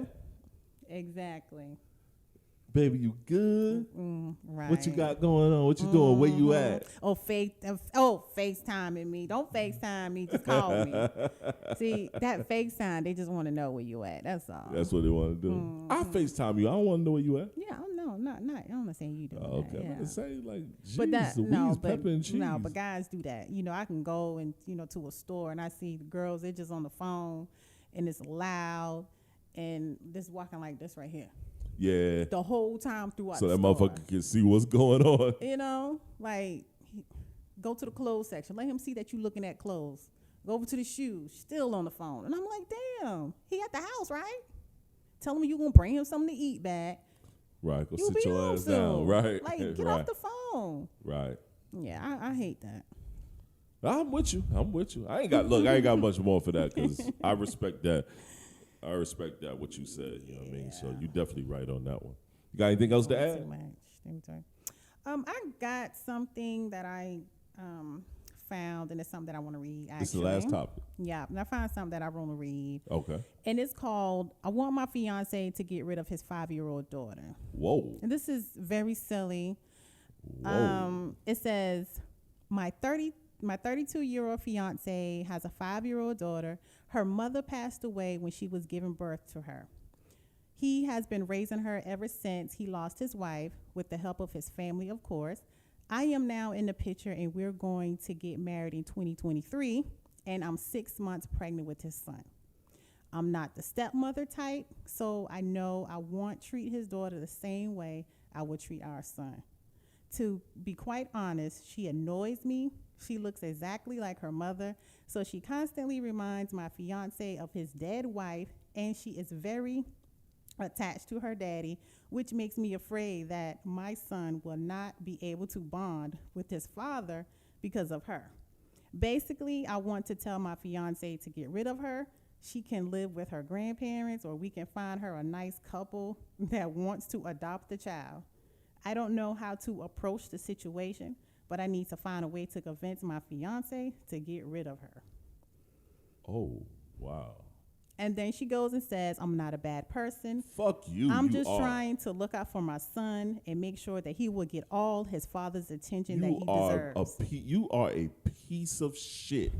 [SPEAKER 3] Exactly.
[SPEAKER 1] Baby, you good?
[SPEAKER 3] Right.
[SPEAKER 1] What you got going on? What you doing? Where you at?
[SPEAKER 3] FaceTiming me. Don't FaceTime me. Just call me. See, that FaceTime, they just want to know where you at. That's all.
[SPEAKER 1] That's what they want to do. I FaceTime you. I don't want to know where you at.
[SPEAKER 3] Yeah, no, not. I'm not saying you do
[SPEAKER 1] Okay,
[SPEAKER 3] that.
[SPEAKER 1] I'm
[SPEAKER 3] Yeah.
[SPEAKER 1] gonna say like, geez,
[SPEAKER 3] But that
[SPEAKER 1] Louise, pepper and cheese.
[SPEAKER 3] no, but guys do that. You know, I can go and to a store and I see the girls. They're just on the phone, and it's loud, and just walking like this right here.
[SPEAKER 1] Yeah.
[SPEAKER 3] The whole time throughout.
[SPEAKER 1] So
[SPEAKER 3] the
[SPEAKER 1] that
[SPEAKER 3] store.
[SPEAKER 1] motherfucker can see what's going on.
[SPEAKER 3] You know, like go to the clothes section. Let him see that you looking at clothes. Go over to the shoes. Still on the phone, and I'm like, damn, he at the house, right? Tell him you gonna bring him something to eat back.
[SPEAKER 1] Right. Go
[SPEAKER 3] You
[SPEAKER 1] sit
[SPEAKER 3] be
[SPEAKER 1] your
[SPEAKER 3] home
[SPEAKER 1] ass
[SPEAKER 3] soon.
[SPEAKER 1] down. Right.
[SPEAKER 3] Like get
[SPEAKER 1] right.
[SPEAKER 3] off the phone.
[SPEAKER 1] Right.
[SPEAKER 3] Yeah, I hate that.
[SPEAKER 1] I'm with you. I ain't got much more for that because I respect that. I respect that what you said. You know what I mean? So you definitely right on that one. You got anything else to add?
[SPEAKER 3] Too much. I got something that I found, and it's something that I want to read. Actually.
[SPEAKER 1] This is the last topic.
[SPEAKER 3] Yeah, and I found something that I want to read.
[SPEAKER 1] Okay.
[SPEAKER 3] And it's called "I Want My Fiance to Get Rid of His 5-Year-Old Daughter."
[SPEAKER 1] Whoa.
[SPEAKER 3] And this is very silly.
[SPEAKER 1] Whoa.
[SPEAKER 3] It says, my 32-year-old fiance has a 5-year-old daughter. Her mother passed away when she was giving birth to her. He has been raising her ever since he lost his wife, with the help of his family, of course. I am now in the picture, and we're going to get married in 2023, and I'm 6 months pregnant with his son. I'm not the stepmother type, so I know I won't treat his daughter the same way I would treat our son. To be quite honest, she annoys me. She looks exactly like her mother, so she constantly reminds my fiance of his dead wife, and she is very attached to her daddy, which makes me afraid that my son will not be able to bond with his father because of her. Basically, I want to tell my fiance to get rid of her. She can live with her grandparents, or we can find her a nice couple that wants to adopt the child. I don't know how to approach the situation, but I need to find a way to convince my fiance to get rid of her.
[SPEAKER 1] Oh, wow.
[SPEAKER 3] And then she goes and says, I'm not a bad person.
[SPEAKER 1] Fuck you.
[SPEAKER 3] I'm
[SPEAKER 1] you
[SPEAKER 3] just
[SPEAKER 1] are.
[SPEAKER 3] trying to look out for my son and make sure that he will get all his father's attention
[SPEAKER 1] You
[SPEAKER 3] that he
[SPEAKER 1] are
[SPEAKER 3] deserves.
[SPEAKER 1] you are a piece of shit,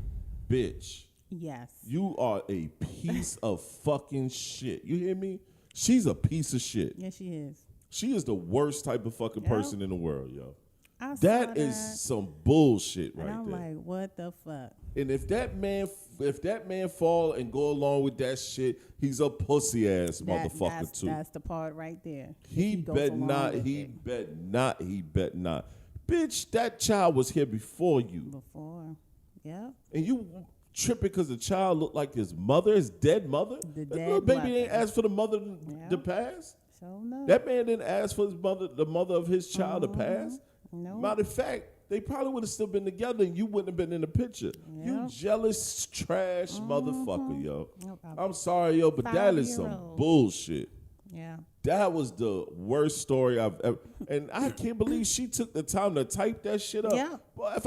[SPEAKER 1] bitch.
[SPEAKER 3] Yes.
[SPEAKER 1] You are a piece of fucking shit. You hear me? She's a piece of shit.
[SPEAKER 3] Yes, she is.
[SPEAKER 1] She is the worst type of fucking
[SPEAKER 3] Yep.
[SPEAKER 1] person in the world, yo.
[SPEAKER 3] I
[SPEAKER 1] That
[SPEAKER 3] saw
[SPEAKER 1] is
[SPEAKER 3] that,
[SPEAKER 1] some bullshit right
[SPEAKER 3] and I'm
[SPEAKER 1] there.
[SPEAKER 3] like, what the fuck?
[SPEAKER 1] And if that man fall and go along with that shit, he's a pussy ass motherfucker too.
[SPEAKER 3] That's the part right there.
[SPEAKER 1] He
[SPEAKER 3] goes
[SPEAKER 1] bet
[SPEAKER 3] along
[SPEAKER 1] not.
[SPEAKER 3] with
[SPEAKER 1] He
[SPEAKER 3] it.
[SPEAKER 1] bet not. He bet not. Bitch, that child was here before you,
[SPEAKER 3] Before. Yeah.
[SPEAKER 1] and you tripping because the child looked like his mother, his dead mother.
[SPEAKER 3] The
[SPEAKER 1] That
[SPEAKER 3] dead
[SPEAKER 1] little baby
[SPEAKER 3] mother.
[SPEAKER 1] didn't ask for the mother
[SPEAKER 3] Yeah.
[SPEAKER 1] to pass.
[SPEAKER 3] So no.
[SPEAKER 1] That man didn't ask for his mother, the mother of his child, to pass.
[SPEAKER 3] No.
[SPEAKER 1] Matter of fact, they probably would have still been together, and you wouldn't have been in the picture. You
[SPEAKER 3] Yep.
[SPEAKER 1] jealous trash motherfucker, yo.
[SPEAKER 3] Nope,
[SPEAKER 1] I'm sorry, yo, but that is some
[SPEAKER 3] 5-year-old.
[SPEAKER 1] bullshit.
[SPEAKER 3] Yeah.
[SPEAKER 1] That was the worst story I've ever. And I can't believe she took the time to type that shit up.
[SPEAKER 3] Yeah.
[SPEAKER 1] But if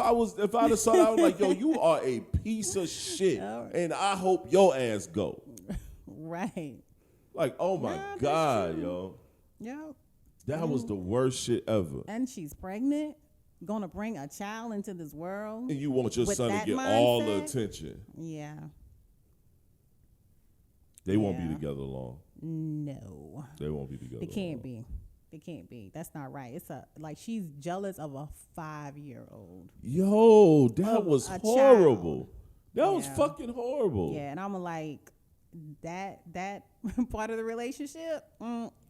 [SPEAKER 1] I'd have saw that, I was like, yo, you are a piece of shit,
[SPEAKER 3] Yeah.
[SPEAKER 1] and I hope your ass go.
[SPEAKER 3] Right.
[SPEAKER 1] Like, oh my
[SPEAKER 3] Nah, that's
[SPEAKER 1] God,
[SPEAKER 3] true.
[SPEAKER 1] yo.
[SPEAKER 3] Yeah.
[SPEAKER 1] That was the worst shit ever.
[SPEAKER 3] And she's pregnant, gonna bring a child into this world.
[SPEAKER 1] And you want your
[SPEAKER 3] With
[SPEAKER 1] son to
[SPEAKER 3] that
[SPEAKER 1] get all the
[SPEAKER 3] mindset?
[SPEAKER 1] attention.
[SPEAKER 3] Yeah.
[SPEAKER 1] They won't be
[SPEAKER 3] Yeah.
[SPEAKER 1] together long.
[SPEAKER 3] No.
[SPEAKER 1] They won't be together.
[SPEAKER 3] It can't
[SPEAKER 1] long.
[SPEAKER 3] be. It can't be. That's not right. It's like she's jealous of a 5-year-old.
[SPEAKER 1] Yo, that
[SPEAKER 3] Of
[SPEAKER 1] was
[SPEAKER 3] a
[SPEAKER 1] horrible.
[SPEAKER 3] child.
[SPEAKER 1] That was
[SPEAKER 3] Yeah.
[SPEAKER 1] fucking horrible.
[SPEAKER 3] Yeah, and I'm like, that part of the relationship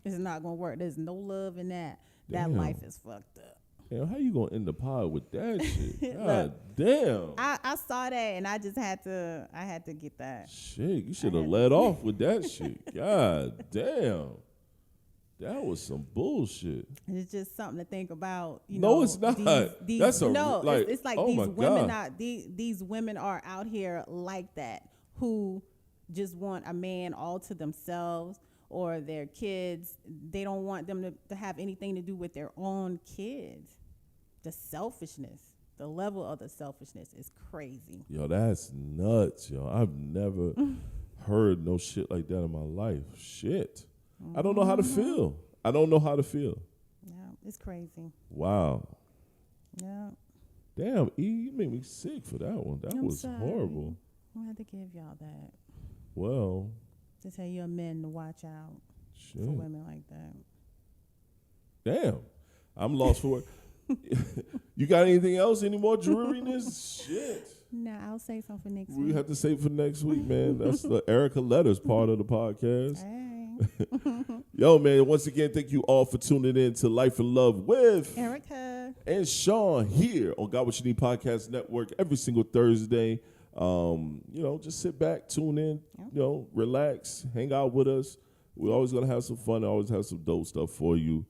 [SPEAKER 3] is not gonna work. There's no love in that.
[SPEAKER 1] Damn.
[SPEAKER 3] That life is fucked up.
[SPEAKER 1] Damn, how you gonna end the pod with that shit? God
[SPEAKER 3] Look,
[SPEAKER 1] damn.
[SPEAKER 3] I saw that and I just had to get that.
[SPEAKER 1] Shit, you should have let off with that shit. God damn. That was some bullshit.
[SPEAKER 3] It's just something to think about.
[SPEAKER 1] No, it's not. That's a
[SPEAKER 3] no.
[SPEAKER 1] like.
[SPEAKER 3] It's like
[SPEAKER 1] oh
[SPEAKER 3] these
[SPEAKER 1] my
[SPEAKER 3] women.
[SPEAKER 1] God.
[SPEAKER 3] These women are out here like that, who just want a man all to themselves or their kids. They don't want them to have anything to do with their own kids. The selfishness, the level of the selfishness is crazy.
[SPEAKER 1] Yo, that's nuts, yo. I've never heard no shit like that in my life. Shit. I don't know how to feel. I don't know how to feel.
[SPEAKER 3] Yeah, it's crazy.
[SPEAKER 1] Wow.
[SPEAKER 3] Yeah.
[SPEAKER 1] Damn, E, you made me sick for that one. That
[SPEAKER 3] I'm
[SPEAKER 1] was
[SPEAKER 3] sorry.
[SPEAKER 1] horrible.
[SPEAKER 3] I had to give y'all that.
[SPEAKER 1] Well,
[SPEAKER 3] To tell your men to watch out
[SPEAKER 1] shit.
[SPEAKER 3] for women like that.
[SPEAKER 1] Damn. I'm lost for it. You got anything else? Any more dreariness? Shit.
[SPEAKER 3] No, I'll say something next
[SPEAKER 1] We
[SPEAKER 3] week.
[SPEAKER 1] have to save for next week, man. That's the Erica Letters part of the podcast.
[SPEAKER 3] Hey.
[SPEAKER 1] Yo, man, once again, thank you all for tuning in to Life and Love with
[SPEAKER 3] Erica.
[SPEAKER 1] and Sean here on Got What You Need Podcast Network every single Thursday. Just sit back, tune in, relax, hang out with us. We're always going to have some fun, always have some dope stuff for you.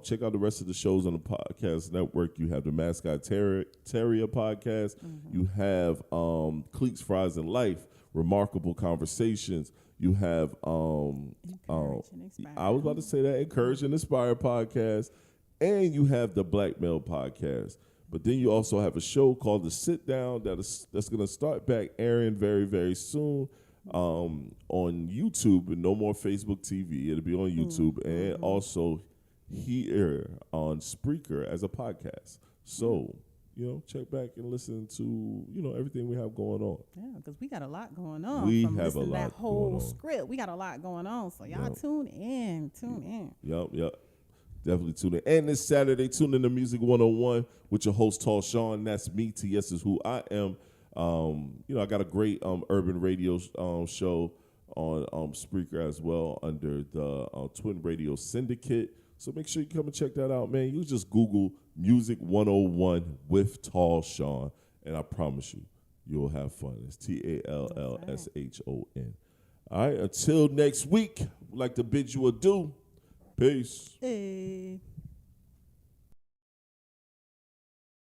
[SPEAKER 1] Check out the rest of the shows on the podcast network. You have the Mascot Terrier podcast. Mm-hmm. You have Cleeks, Fries, and Life, Remarkable Conversations. You have I was about to say that Encourage and Inspire podcast, and you have the Blackmail podcast. But then you also have a show called The Sit Down that's going to start back airing very, very soon on YouTube, and no more Facebook TV. It'll be on YouTube and also here on Spreaker as a podcast. So, check back and listen to, everything we have going on.
[SPEAKER 3] Yeah, because we got a lot going on.
[SPEAKER 1] We
[SPEAKER 3] from
[SPEAKER 1] have a
[SPEAKER 3] listening to
[SPEAKER 1] lot
[SPEAKER 3] that whole
[SPEAKER 1] going on.
[SPEAKER 3] script. We got a lot going on. So y'all tune in.
[SPEAKER 1] Yep. Definitely tune in. And this Saturday, tune in to Music 101 with your host, Tall Sean. That's me. TS is who I am. I got a great urban radio show on Spreaker as well under the Twin Radio Syndicate. So make sure you come and check that out, man. You just Google Music 101 with Tall Sean, and I promise you'll have fun. It's TALLSHON. All right, until next week, we'd like to bid you adieu. Peace.
[SPEAKER 3] Hey.